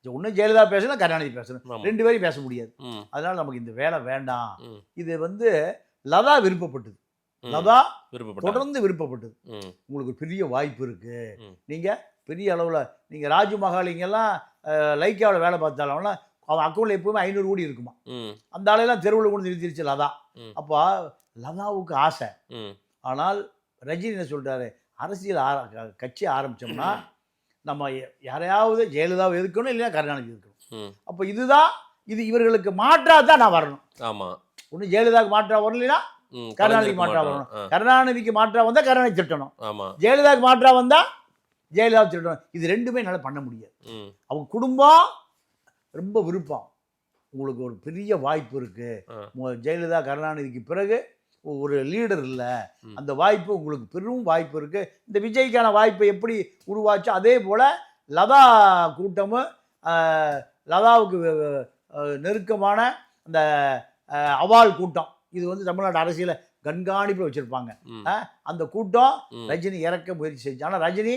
ஒன்றும் ஜெயலலிதா பேசணும், கருணாநிதி பேசணும், 2 பேரும் பேச முடியாது. அதனால நமக்கு இந்த வேலை வேண்டாம். இது வந்து லதா விருப்பப்பட்டது, லதா தொடர்ந்து விருப்பப்பட்டது. உங்களுக்கு பெரிய வாய்ப்பு இருக்கு, நீங்க பெரிய அளவில் நீங்கள் ராஜு மகாலிங்கெல்லாம் லைக்காவில் வேலை பார்த்தாலும் அவன் அக்கௌண்ட்டில் எப்பவுமே 500 கோடி இருக்குமா. அந்த ஆளையெல்லாம் தெருவில் கொண்டு நிறுத்திருச்சு லதா. அப்போ லதாவுக்கு ஆசை. ஆனால் ரஜினி என்ன சொல்கிறாரு, அரசியல் கட்சி ஆரம்பித்தோம்னா நம்ம யாரையாவது ஜெயலலிதாவை எதுக்கணும், இல்லைன்னா கருணாநிதி இருக்கணும். அப்போ இது இவர்களுக்கு மாற்றாக தான் நான் வரணும்.
ஆமாம்,
ஒன்று ஜெயலலிதாவுக்கு மாற்றா வரலைன்னா கருணாநிதிக்கு மாற்றா வரணும். கருணாநிதிக்கு மாற்றா வந்தால் கருணாநிதி திட்டணும்,
ஆமா
ஜெயலலிதாவுக்கு மாற்றா வந்தால் ஜெயலலிதா திட்டணும். இது ரெண்டுமே என்னால் பண்ண முடியாது. அவங்க குடும்பம் ரொம்ப விருப்பம், உங்களுக்கு ஒரு பெரிய வாய்ப்பு இருக்குது, ஜெயலலிதா கருணாநிதிக்கு பிறகு ஒரு லீடர் இல்லை, அந்த வாய்ப்பு உங்களுக்கு பெரும் வாய்ப்பு இருக்குது. இந்த விஜய்க்கான வாய்ப்பை எப்படி உருவாச்சோ அதே போல் லதா கூட்டமும் லதாவுக்கு நெருக்கமான அந்த அவால் கூட்டம், இது வந்து தமிழ்நாடு அரசியலை கண்காணிப்பில் வச்சுருப்பாங்க. அந்த கூட்டம் ரஜினி இறக்க முயற்சி செஞ்சு, ஆனால் ரஜினி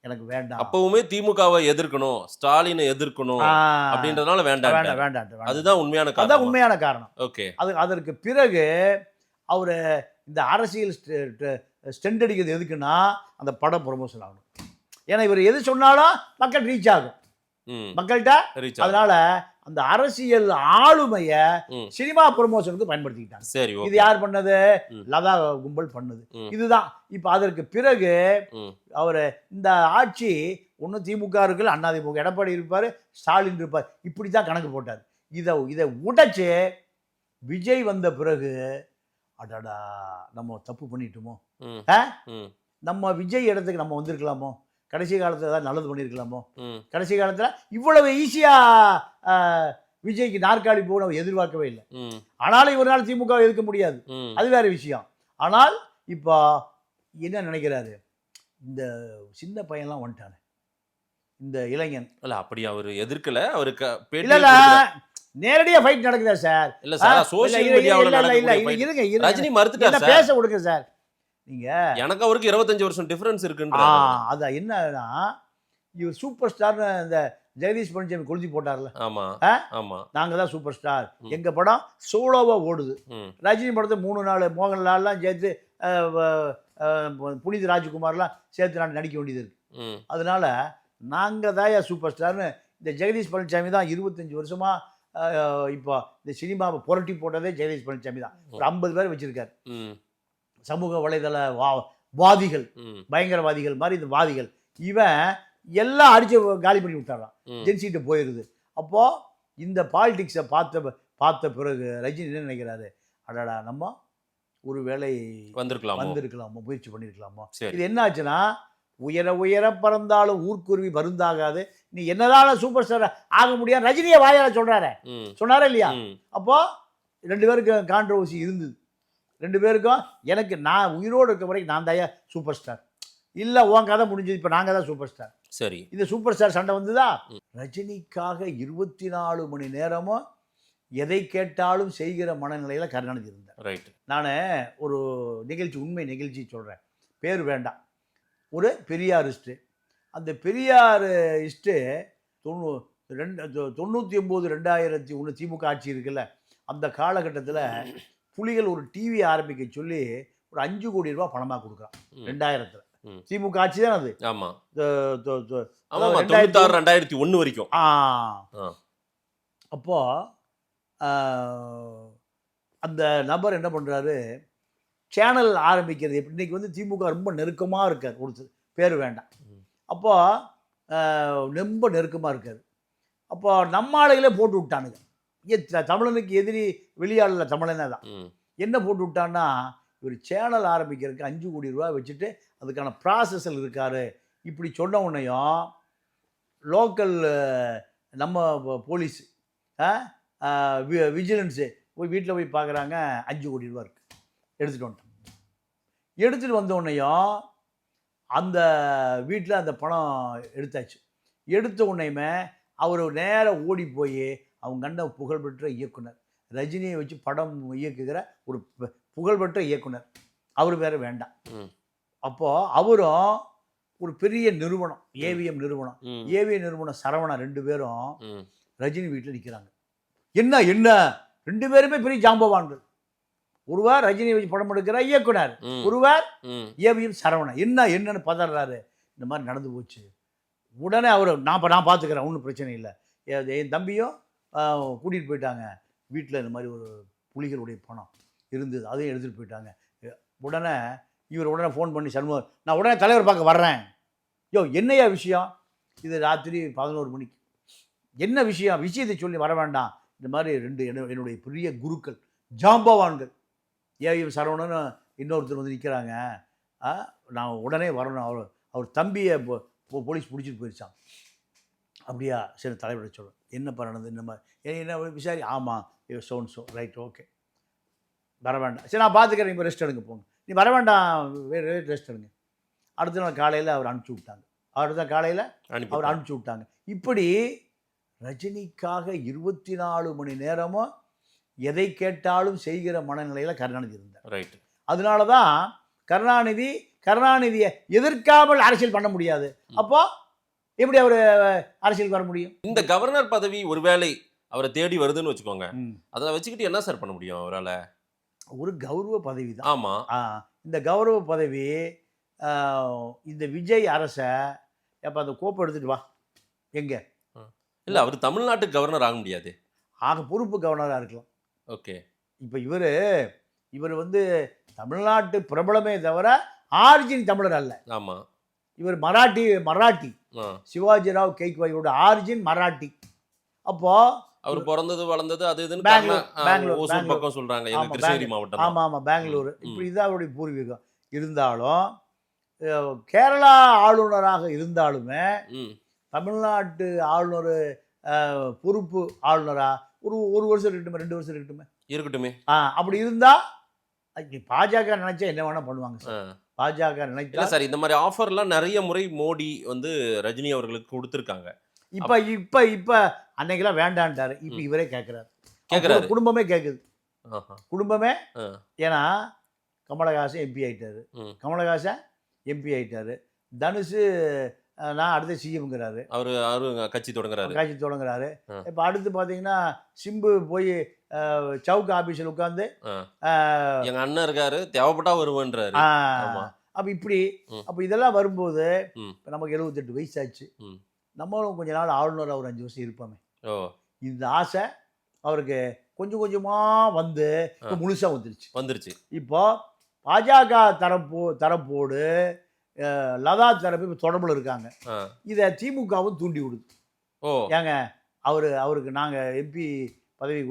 எனக்கு வேண்டாம்,
அப்பவுமே திமுகவை எதிர்க்கணும், ஸ்டாலினை எதிர்க்கணும் அப்படின்றதுனால வேண்டாம் வேண்டாம். அதுதான் உண்மையான காரணம்.
அதான் உண்மையான காரணம்.
ஓகே,
அதற்கு பிறகு அவர் இந்த அரசியல் ஸ்டெண்ட் அடிக்கிறது எதுக்குன்னா அந்த படம் ப்ரொமோஷன் ஆகணும். ஏன்னா இவர் எது சொன்னாலும் மக்கள் ரீச் ஆகும் மக்கள்கிட்ட. அதனால அந்த அரசியல் ஆளுமையை சினிமா ப்ரொமோஷனுக்கு பயன்படுத்திக்கிட்டாங்க.
சரி,
இது யார் பண்ணது? லதா கும்பல் பண்ணுது. இதுதான். இப்ப அதற்கு பிறகு அவர் இந்த ஆட்சி ஒன்றும் திமுக இருக்குல்ல, அண்ணா திமுக, எடப்பாடி இருப்பாரு, ஸ்டாலின் இருப்பார், இப்படிதான் கணக்கு போட்டார். இதை உடைச்சு விஜய் வந்த பிறகு அடடா நம்ம தப்பு பண்ணிட்டோமோ, நம்ம விஜய் இடத்துக்கு நம்ம வந்திருக்கலாமோ, கடைசி காலத்தில் ஏதாவது நல்லது பண்ணியிருக்கலாமோ, கடைசி காலத்தில் இவ்வளவு ஈஸியாக விஜய்க்கு நாற்காலி போக நம்ம எதிர்பார்க்கவே இல்லை. ஆனாலும் இவரால் திமுக எதிர்க்க முடியாது, அது வேற விஷயம். ஆனால் இப்போ என்ன நினைக்கிறாரு, இந்த சின்ன பையன்லாம் வந்துட்டானே, இந்த இளைஞன் இல்ல, அப்படி அவர் எதிர்க்கல, அவருக்கு இல்ல நேரடியா ஃபைட் நடக்குதா சார்? இல்ல சார், சோஷியல் மீடியாவுல நடக்குது. இருங்க ரஜினி மறுத்துட்டார் சார், பேச விடுங்க சார். நீங்க எனக்கு அவருக்கு 25 வருஷம் டிஃபரன்ஸ் இருக்குன்றாங்க. அத என்னன்னா இவர் சூப்பர் ஸ்டார்னு இந்த ஜெகதீஷ் பழனிசாமி கொளுத்தி போட்டார்ல. ஆமா ஆமா, நாங்க தான் சூப்பர் ஸ்டார், எங்க படம் சோலோவா ஓடுது. ரஜினி படத்தை 3-4 மோகன்லால்லாம் சேர்த்து புனித் ராஜ்குமார்லாம் சேர்த்து நான் நடிக்க வேண்டியது இருக்கு. அதனால நாங்க தான் சூப்பர் ஸ்டார்னு இந்த ஜெகதீஷ் பழனிசாமி தான் 25 வருஷமா இப்போ இந்த சினிமாவை புரட்டி போட்டதே ஜெகதீஷ் பழனிசாமி தான். ஒரு 50 பேர் வச்சிருக்காரு. சமூக வலைதள வாதிகள், பயங்கரவாதிகள் மாதிரி இந்த வாதிகள், இவன் எல்லாம் அடிச்சு காலி பண்ணி விட்டாரான், ஜென்சிட்டு போயிருது. அப்போ இந்த பாலிடிக்ஸை பார்த்த பிறகு ரஜினி என்ன நினைக்கிறாரு, அடடா நம்ம ஒரு வேளை வந்திருக்கலாமோ, முயற்சி பண்ணியிருக்கலாமோ. இது என்ன ஆச்சுன்னா, உயர உயர பறந்தாலும் ஊர்க்குருவி மருந்தாகாது, நீ என்னதான் சூப்பர் ஸ்டார் ஆக முடியாது ரஜினியை வாயால சொன்னாரா இல்லையா? அப்போ 2 பேருக்கு கான்ட்ரவர்சி இருந்தது. 2 பேருக்கும் எனக்கு நான் உயிரோடு இருக்க வரைக்கும் நான் தான் சூப்பர் ஸ்டார், இல்லை உன் கதை முடிஞ்சது, இப்போ நாங்கள் தான் சூப்பர் ஸ்டார். சரி, இந்த சூப்பர் ஸ்டார் சண்டை வந்துதா? ரஜினிக்காக 24 மணி நேரமும் எதை கேட்டாலும் செய்கிற மனநிலையில் கருணாநிதி இருந்தார். ரைட். நான் ஒரு நிகழ்ச்சி, உண்மை நிகழ்ச்சி சொல்கிறேன், பேர் வேண்டாம். ஒரு பெரியாரிஸ்ட்டு, அந்த பெரியாரிஸ்ட்டு 99-2001 திமுக ஆட்சி இருக்குல்ல, அந்த காலகட்டத்தில் புலிகள் ஒரு டிவி ஆரம்பிக்க சொல்லி ஒரு 5 கோடி ரூபாய் பணமாக கொடுக்குறான். 2000 திமுக ஆட்சி தான் அது. ஆமாம், 2001 வரைக்கும். அப்போ அந்த நபர் என்ன பண்ணுறாரு, சேனல் ஆரம்பிக்கிறது எப்படி, இன்றைக்கி வந்து திமுக ரொம்ப நெருக்கமாக இருக்கார், ஒரு பேர் வேண்டாம். அப்போ ரொம்ப நெருக்கமாக இருக்கார். அப்போ நம்ம ஆளுகளே போட்டு விட்டானுங்க, தமிழனுக்கு எதிரி வெளியாள தமிழனே தான். என்ன போட்டு விட்டான்னா, இவர் சேனல் ஆரம்பிக்கிறதுக்கு 5 கோடி ரூபா வச்சுட்டு அதுக்கான ப்ராசஸில் இருக்கார். இப்படி சொன்ன உடனேயும் லோக்கல் நம்ம போலீஸ் விஜிலன்ஸு போய் வீட்டில் போய் பார்க்குறாங்க, 5 கோடி ரூபா இருக்குது, எடுத்துகிட்டு வந்துட்டோம். எடுத்துகிட்டு வந்தோடனையும் அந்த வீட்டில் அந்த பணம் எடுத்தாச்சு. எடுத்த உடனேயுமே அவர் நேராக ஓடி போய் அவங்க கண்ட புகழ்பெற்ற இயக்குனர், ரஜினியை வச்சு படம் இயக்குகிற ஒரு புகழ்பெற்ற இயக்குனர், அவர் வேறு வேண்டாம். அப்போது அவரும் ஒரு பெரிய நிறுவனம், ஏவிஎம் நிறுவனம் சரவணா, 2 பேரும் ரஜினி வீட்டில் நிற்கிறாங்க. என்ன 2 பேருமே பெரிய ஜாம்பவான்கள். ஒருவர் ரஜினி வச்சு படம் எடுக்கிற இயக்குனர், ஒருவர் ஏவிஎம் சரவணா. என்னன்னு பதறாரு, இந்த மாதிரி நடந்து போச்சு. உடனே அவர் நான் பார்த்துக்கிறேன், ஒன்றும் பிரச்சனை இல்லை, என் தம்பியும் கூட்டிகிட்டு போயிட்டாங்க, வீட்டில் இந்த மாதிரி ஒரு புலிகளுடைய பணம் இருந்தது, அதையும் எடுத்துகிட்டு போயிட்டாங்க. உடனே ஃபோன் பண்ணி, சண்முகம் நான் உடனே தலைவர் பார்க்க வர்றேன். என்னையா விஷயம்? இது ராத்திரி 11 மணிக்கு. என்ன விஷயத்தை சொல்லி வர வேண்டாம், இந்த மாதிரி 2 என்னுடைய பெரிய குருக்கள், ஜாம்பவான்கள், ஏயும் சரவணன்னு இன்னொருத்தர் வந்து நிற்கிறாங்க, நான் உடனே வரணும், அவர் தம்பியை போலீஸ் பிடிச்சிட்டு போயிடுச்சான். அப்படியா, சரி தலைவரை சொல்கிறேன், என்னப்பா நடந்தது, இந்த மாதிரி என்ன விசாரி, ஆமாம் ஸோ ரைட் ஓகே, வர வேண்டாம், சரி நான் பார்த்துக்கிறேன், இப்போ ரெஸ்ட் எடுங்க போங்க, நீ வர வேண்டாம், ரெஸ்ட் எடுங்க. அடுத்த நாள் காலையில் அவர் அனுப்பிச்சி விட்டாங்க, அடுத்த காலையில் அவர் அனுப்பிச்சி விட்டாங்க. இப்படி ரஜினிக்காக 24 மணி நேரமும் எதை கேட்டாலும் செய்கிற மனநிலையில் கருணாநிதி இருந்தார்.
ரைட்.
அதனால தான் கருணாநிதியை எதிர்க்காமல் அரசியல் பண்ண முடியாது. அப்போ எப்படி அவர் அரசியலுக்கு வர முடியும்?
இந்த கவர்னர் பதவி ஒருவேளை அவரை தேடி வருதுன்னு வச்சுக்கோங்க, அதை வச்சுக்கிட்டு என்ன சார் பண்ண முடியும் அவரால்?
ஒரு கௌரவ பதவி தான்.
ஆமாம்.
இந்த கௌரவ பதவி இந்த விஜய் அரசை எப்போ அந்த கோப்பை எடுத்துட்டு வா எங்கே
இல்லை, அவர் தமிழ்நாட்டுக்கு கவர்னர் ஆக முடியாது,
ஆக பொறுப்பு கவர்னராக இருக்கலாம்.
ஓகே.
இப்போ இவர் வந்து தமிழ்நாட்டு பிரபலமே தவிர ஆரிஜின் தமிழர் அல்ல.
ஆமாம்.
இவர் மராட்டி சிவாஜி ராவ் கெய்க்வாயோட ஆரிஜின் மராட்டி. அப்போ
அவர் பிறந்தது வளர்ந்தது அது இதுன்னு
பெங்களூர்
பக்கம் சொல்றாங்க, எங்க கிருஷ்ணகிரி மாவட்டம்.
ஆமாம் ஆமாம், பெங்களூர். இப்படி இதான் அவருடைய பூர்வீகம். இருந்தாலும் கேரளா ஆளுநராக இருந்தாலுமே தமிழ்நாட்டு ஆளுநர் பொறுப்பு ஆளுநரா ஒரு வருஷம் இருக்கட்டுமே, 2 வருஷம் இருக்கட்டுமே. அப்படி இருந்தா பாஜக நினைச்சா என்ன வேணா பண்ணுவாங்க சார். பாஜக நினைச்சா
சார் இந்த மாதிரி ஆஃபர்லாம் நிறைய முறை மோடி வந்து ரஜினி அவர்களுக்கு கொடுத்துருக்காங்க.
இப்ப அன்னைக்கெல்லாம் வேண்டான்ட்டாரு, இப்ப இவரே கேட்கிறாரு, குடும்பமே கேட்குது, குடும்பமே. ஏன்னா கமலஹாசன் எம்பி ஆயிட்டாரு, தனுஷ் நான் அடுத்த சிஎம்ங்கிறாரு,
அவரு கட்சி தொடங்குறாரு. இப்போ அடுத்து பார்த்தீங்கன்னா சிம்பு போய் சவுக் ஆபீஸில் உட்காந்து எங்க அண்ணன் இருக்காரு, தேவைப்பட்டா வருவேன்றாரு.
அப்போ இதெல்லாம் வரும்போது இப்போ நமக்கு 78 வயசாச்சு, நம்மளும் கொஞ்ச நாள் ஆளுநர் ஒரு 5 வருஷம் இருப்போமே, இந்த ஆசை அவருக்கு கொஞ்சம் கொஞ்சமாக வந்து முழுசாக வந்துருச்சு. இப்போ பாஜக தரப்போடு லதா தரப்பு இப்போ தொடர்பில் இருக்காங்க. இதை திமுகவும் தூண்டி விடுது. ஏங்க அவருக்கு நாங்கள் எம்பி பதவி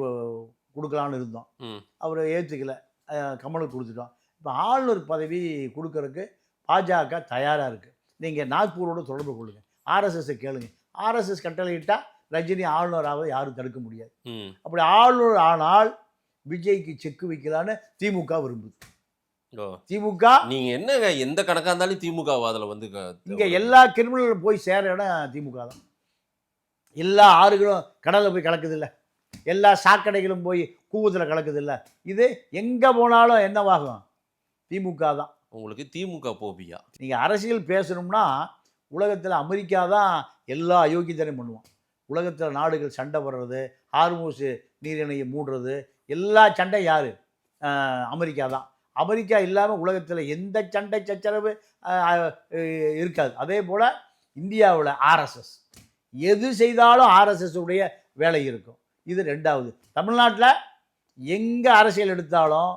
கொடுக்கலான்னு இருந்தோம், அவர் ஏற்றுக்கல, கமலுக்கு கொடுத்துட்டோம். இப்போ ஆளுநர் பதவி கொடுக்கறதுக்கு பாஜக தயாராக இருக்குது. நீங்கள் நாக்பூரோட தொடர்பு கொள்ளுங்க, ஆர்எஸ்எஸ்ஸை கேளுங்க, ஆர்எஸ்எஸ் கட்டளையிட்டால் ரஜினி ஆளுநராக யாரும் தடுக்க முடியாது. அப்படி ஆளுநர் ஆனால் விஜய்க்கு செக்கு வைக்கலான்னு திமுக விரும்புது. திமுக
நீங்க என்னங்க எந்த கணக்கா இருந்தாலும் திமுக அதுல வந்து
இங்க எல்லா கிரிமினலும் போய் சேர இடம் திமுக தான். எல்லா ஆறுகளும் கடல்ல போய் கலக்குது இல்லை, எல்லா சாக்கடைகளும் போய் கூவத்தில் கலக்குது இல்லை, இது எங்க போனாலும் என்னவாகும்? திமுக தான்.
உங்களுக்கு திமுக போபியா?
நீங்க அரசியல் பேசணும்னா உலகத்தில் அமெரிக்கா தான் எல்லா அயோக்கியத்தனையும் பண்ணுவான். உலகத்தில் நாடுகள் சண்டை வர்றது, ஹார்மூஸ் நீரிணையை மூடுறது, எல்லா சண்டை யாரு? அமெரிக்கா தான். அமெரிக்கா இல்லாமல் உலகத்தில் எந்த சண்டை சச்சரவு இருக்காது. அதே போல் இந்தியாவில் ஆர்எஸ்எஸ் எது செய்தாலும் ஆர்எஸ்எஸ் உடைய வேலை இருக்கும். இது 2வது. தமிழ்நாட்டில் எங்கே அரசியல் எடுத்தாலும்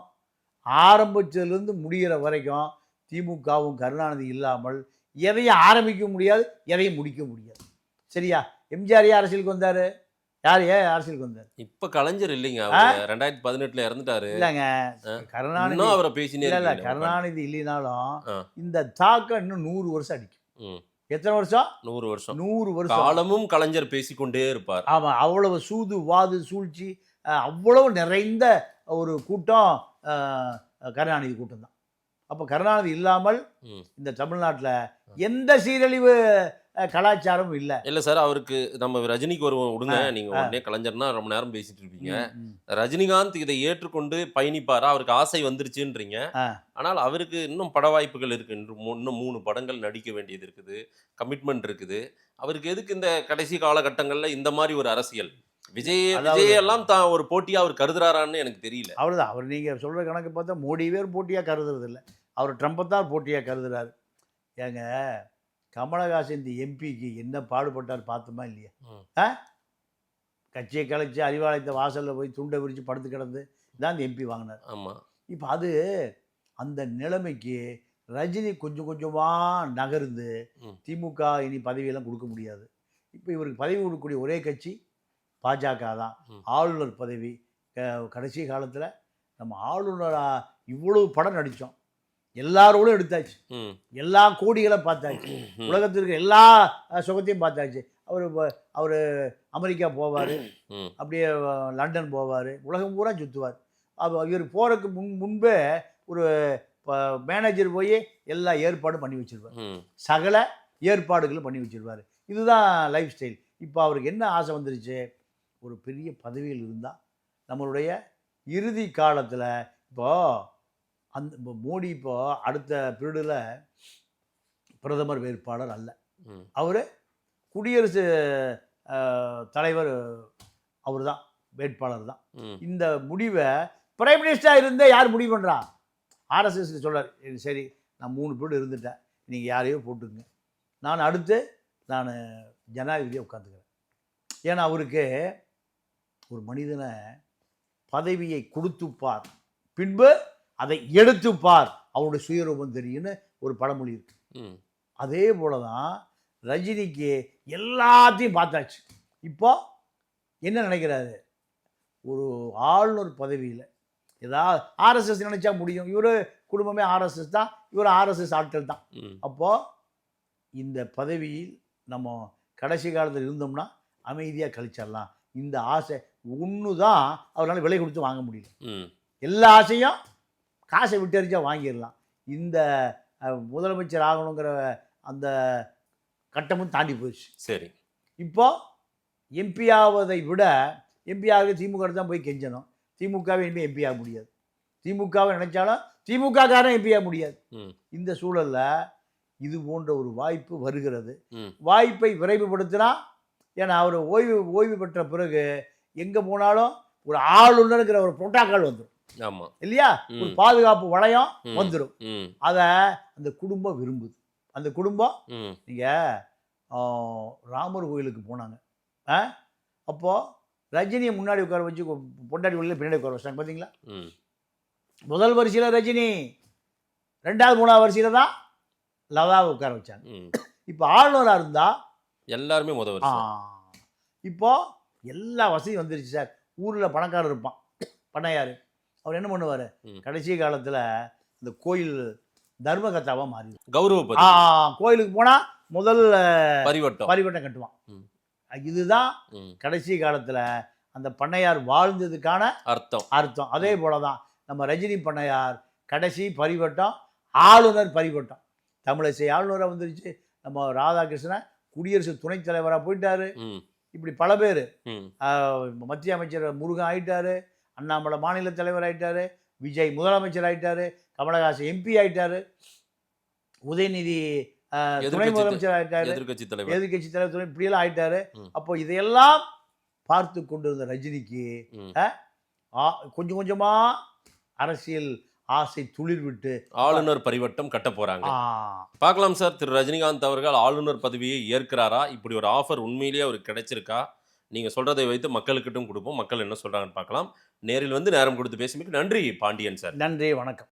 ஆரம்பித்ததுலேருந்து முடிகிற வரைக்கும் திமுகவும் கருணாநிதி இல்லாமல் எதையும் ஆரம்பிக்க முடியாது, எதையும் முடிக்க முடியாது. சரியா? எம்ஜிஆர் அரசியலுக்கு வந்தார், யார் அரசியலுக்கு வந்தார்?
இப்ப கலைஞர் இல்லைங்க, 2018 இறந்துட்டாரு.
இல்லைங்க, கருணாநிதி
அவரை பேசினே
இல்லை, கருணாநிதி இல்லைனாலும் இந்த தாக்கம் இன்னும் 100 வருஷம் அடிக்கும். எத்தனை வருஷம்?
100 வருஷம்.
100 வருஷம்
காலமும் கலைஞர் பேசிக்கொண்டே இருப்பார்.
ஆமா, அவ்வளவு சூது வாது சூழ்ச்சி அவ்வளவு நிறைந்த ஒரு கூட்டம் கருணாநிதி கூட்டம் தான். அப்போ கருணாநிதி இல்லாமல் இந்த தமிழ்நாட்டில் எந்த சீரழிவு கலாச்சாரம் இல்லை
சார். அவருக்கு நம்ம ரஜினிக்கு வருவோம் விடுங்க, நீங்க உடனே கலைஞர்னா ரொம்ப நேரம் பேசிட்டு இருப்பீங்க. ரஜினிகாந்த் இதை ஏற்றுக்கொண்டு பயணிப்பாரா? அவருக்கு ஆசை வந்துருச்சுன்றீங்க, ஆனால் அவருக்கு இன்னும் பட வாய்ப்புகள் இருக்கு, இன்னும் 3 படங்கள் நடிக்க வேண்டியது இருக்குது, கமிட்மெண்ட் இருக்குது. அவருக்கு எதுக்கு இந்த கடைசி காலகட்டங்கள்ல இந்த மாதிரி ஒரு அரசியல்? விஜயெல்லாம் தான் ஒரு போட்டியா அவர் கருதுறாரான்னு எனக்கு தெரியல.
அவ்வளவுதான். அவர் நீங்க சொல்ற கணக்கு பார்த்தா மோடியே போட்டியா கருதுறது இல்லை, அவர் ட்ரம்பை தான் போட்டியா கருதுறாரு. ஏங்க கமலஹாசன் இந்த எம்பிக்கு என்ன பாடுபட்டார் பார்த்தோமா இல்லையா? கட்சியை கலைச்சி அறிவாலயத்தை வாசலில் போய் துண்டை விரித்து படுத்து கிடந்து தான் இந்த எம்பி வாங்கினார்.
ஆமாம்.
இப்போ அது அந்த நிலைமைக்கு ரஜினி கொஞ்சம் கொஞ்சமாக நகர்ந்து திமுக இனி பதவியெல்லாம் கொடுக்க முடியாது. இப்போ இவருக்கு பதவி கொடுக்கக்கூடிய ஒரே கட்சி பாஜக தான். ஆளுநர் பதவி கடைசி காலத்தில் நம்ம ஆளுநராக இவ்வளவு படம் நடித்தோம், எல்லாரோடும் எடுத்தாச்சு,
ம்
எல்லா கோடிகளை பார்த்தாச்சு, உலகத்திற்கு எல்லா சுகத்தையும் பார்த்தாச்சு. அவர் அமெரிக்கா போவார்,
ம்
அப்படியே லண்டன் போவார், உலகம் பூரா சுற்றுவார். இவர் போகிறதுக்கு முன்பே ஒரு மேனேஜர் போய் எல்லா ஏற்பாடும் பண்ணி வச்சிருவார்,
ம்
சகல ஏற்பாடுகளும் பண்ணி வச்சிருவார். இதுதான் லைஃப் ஸ்டைல். இப்போ அவருக்கு என்ன ஆசை வந்துருச்சு, ஒரு பெரிய பதவியில் இருந்தால் நம்மளுடைய இறுதி காலத்தில் இப்போ மோடி இப்போ அடுத்த பீரியடில் பிரதமர் வேட்பாளர் அல்ல,
ம்
அவர் குடியரசு தலைவர், அவர் தான் வேட்பாளர் தான்.
ம்
இந்த முடிவை பிரைம் மினிஸ்டராக இருந்தே யார் முடிவு பண்ணுறா? ஆர்எஸ்எஸ் சொல்கிறார், சரி நான் 3 பீரியட் இருந்துட்டேன், நீங்கள் யாரையோ போட்டுங்க, நான் அடுத்து நான் ஜனாதிபதியாக உட்காந்துக்கிறேன். ஏன்னா அவருக்கு ஒரு மனிதனை பதவியை கொடுத்துப்பார், பின்பு அதை எடுத்துப்பார், அவருடைய சுயரூபம் தெரியும்னு ஒரு பழமொழி இருக்கு.
ம்
அதே போல தான் ரஜினிக்கு எல்லாத்தையும் பார்த்தாச்சு. இப்போ என்ன நினைக்கிறாரு, ஒரு ஆளுநர் பதவியில் ஏதாவது ஆர்எஸ்எஸ் நினைச்சா முடியும், இவர் குடும்பமே ஆர்எஸ்எஸ் தான், இவர் ஆர்எஸ்எஸ் ஆட்கள் தான்.
ம்
அப்போது இந்த பதவியில் நம்ம கடைசி காலத்தில் இருந்தோம்னா அமைதியாக கழிச்சிடலாம். இந்த ஆசை ஒன்று தான் அவரால் விலை கொடுத்து வாங்க முடியல.
ம்
எல்லா ஆசையும் காசை விட்டறிச்சா வாங்கிடலாம். இந்த முதலமைச்சர் ஆகணுங்கிற அந்த கட்டமும் தாண்டி போயிடுச்சு.
சரி.
இப்போ எம்பி ஆவதை விட எம்பி ஆக திமுக தான் போய் கெஞ்சணும். திமுகவை இனிமேல் எம்பி ஆக முடியாது. திமுகவை நினைச்சாலும் திமுக காரன் எம்பி ஆக முடியாது.
ம்
இந்த சூழலில் இது போன்ற ஒரு வாய்ப்பு வருகிறது.
ம்
வாய்ப்பை விரைவுபடுத்தினா, ஏன்னா அவர் ஓய்வு பெற்ற பிறகு எங்கே போனாலும் ஒரு ஆளுநருங்கிற ஒரு புரோட்டோக்கால் வந்துடும்.
ஆமாம்
இல்லையா? ஒரு பாதுகாப்பு வளையம் வந்துடும்.
ம்
அதை அந்த குடும்பம் விரும்புது. அந்த குடும்பம்
ம்
நீங்கள் ராமர் கோயிலுக்கு போனாங்க, அப்போது ரஜினியை முன்னாடி உட்கார வச்சு பொண்டாட்டி வழியில் பின்னாடி உட்கார வச்சாங்க பார்த்தீங்களா?
ம்
முதல் வரிசையில் ரஜினி, 2வது 3வது வரிசையில் தான் லதாவை உட்கார வச்சாங்க.
ம்
இப்போ ஆளுநராக இருந்தால்
எல்லாருமே வருஷம்.
இப்போ எல்லா வசதியும் வந்துருச்சு சார். ஊரில் பணக்காரர் இருப்பான், பண்ணையார், அவர் என்ன பண்ணுவார், கடைசி காலத்தில் இந்த கோயில் தர்மகர்த்தாவாக மாறி
கௌரவ
கோயிலுக்கு போனால் முதல்
பரிவட்டம்
கட்டுவான். இதுதான் கடைசி காலத்தில் அந்த பண்ணையார் வாழ்ந்ததுக்கான அர்த்தம். அதே போல தான் நம்ம ரஜினி பண்ணையார் கடைசி பரிவட்டம் ஆளுநர் பரிவட்டம். தமிழிசை ஆளுநராக வந்துருச்சு, நம்ம ராதாகிருஷ்ணன் குடியரசு துணைத் தலைவராக போயிட்டாரு. இப்படி பல பேர், மத்திய அமைச்சர் முருகன் ஆயிட்டாரு, அண்ணாமலை மாநில தலைவர் ஆயிட்டாரு, விஜய் முதலமைச்சர் ஆயிட்டாரு, கமலஹாசன் எம்பி ஆயிட்டாரு, உதயநிதி துணை முதலமைச்சர் ஆயிட்டாரு, எதிர்கட்சி தலைவர் இப்படியெல்லாம் ஆயிட்டாரு. அப்போ இதையெல்லாம் பார்த்து கொண்டிருந்த ரஜினிக்கு கொஞ்சம் கொஞ்சமா அரசியல் ஆசை துளிர் விட்டு
ஆளுநர் பரிவட்டம் கட்ட போறாங்க. பார்க்கலாம் சார், திரு ரஜினிகாந்த் அவர்கள் ஆளுநர் பதவியை ஏற்கிறாரா? இப்படி ஒரு ஆஃபர் உண்மையிலேயே அவருக்கு கிடைச்சிருக்கா? நீங்க சொல்றதை வைத்து மக்களுக்கிட்டும் கொடுப்போம், மக்கள் என்ன சொல்றாங்கன்னு பார்க்கலாம். நேரில் வந்து நேரம் கொடுத்து பேசுமிக்கு நன்றி பாண்டியன் சார்.
நன்றி, வணக்கம்.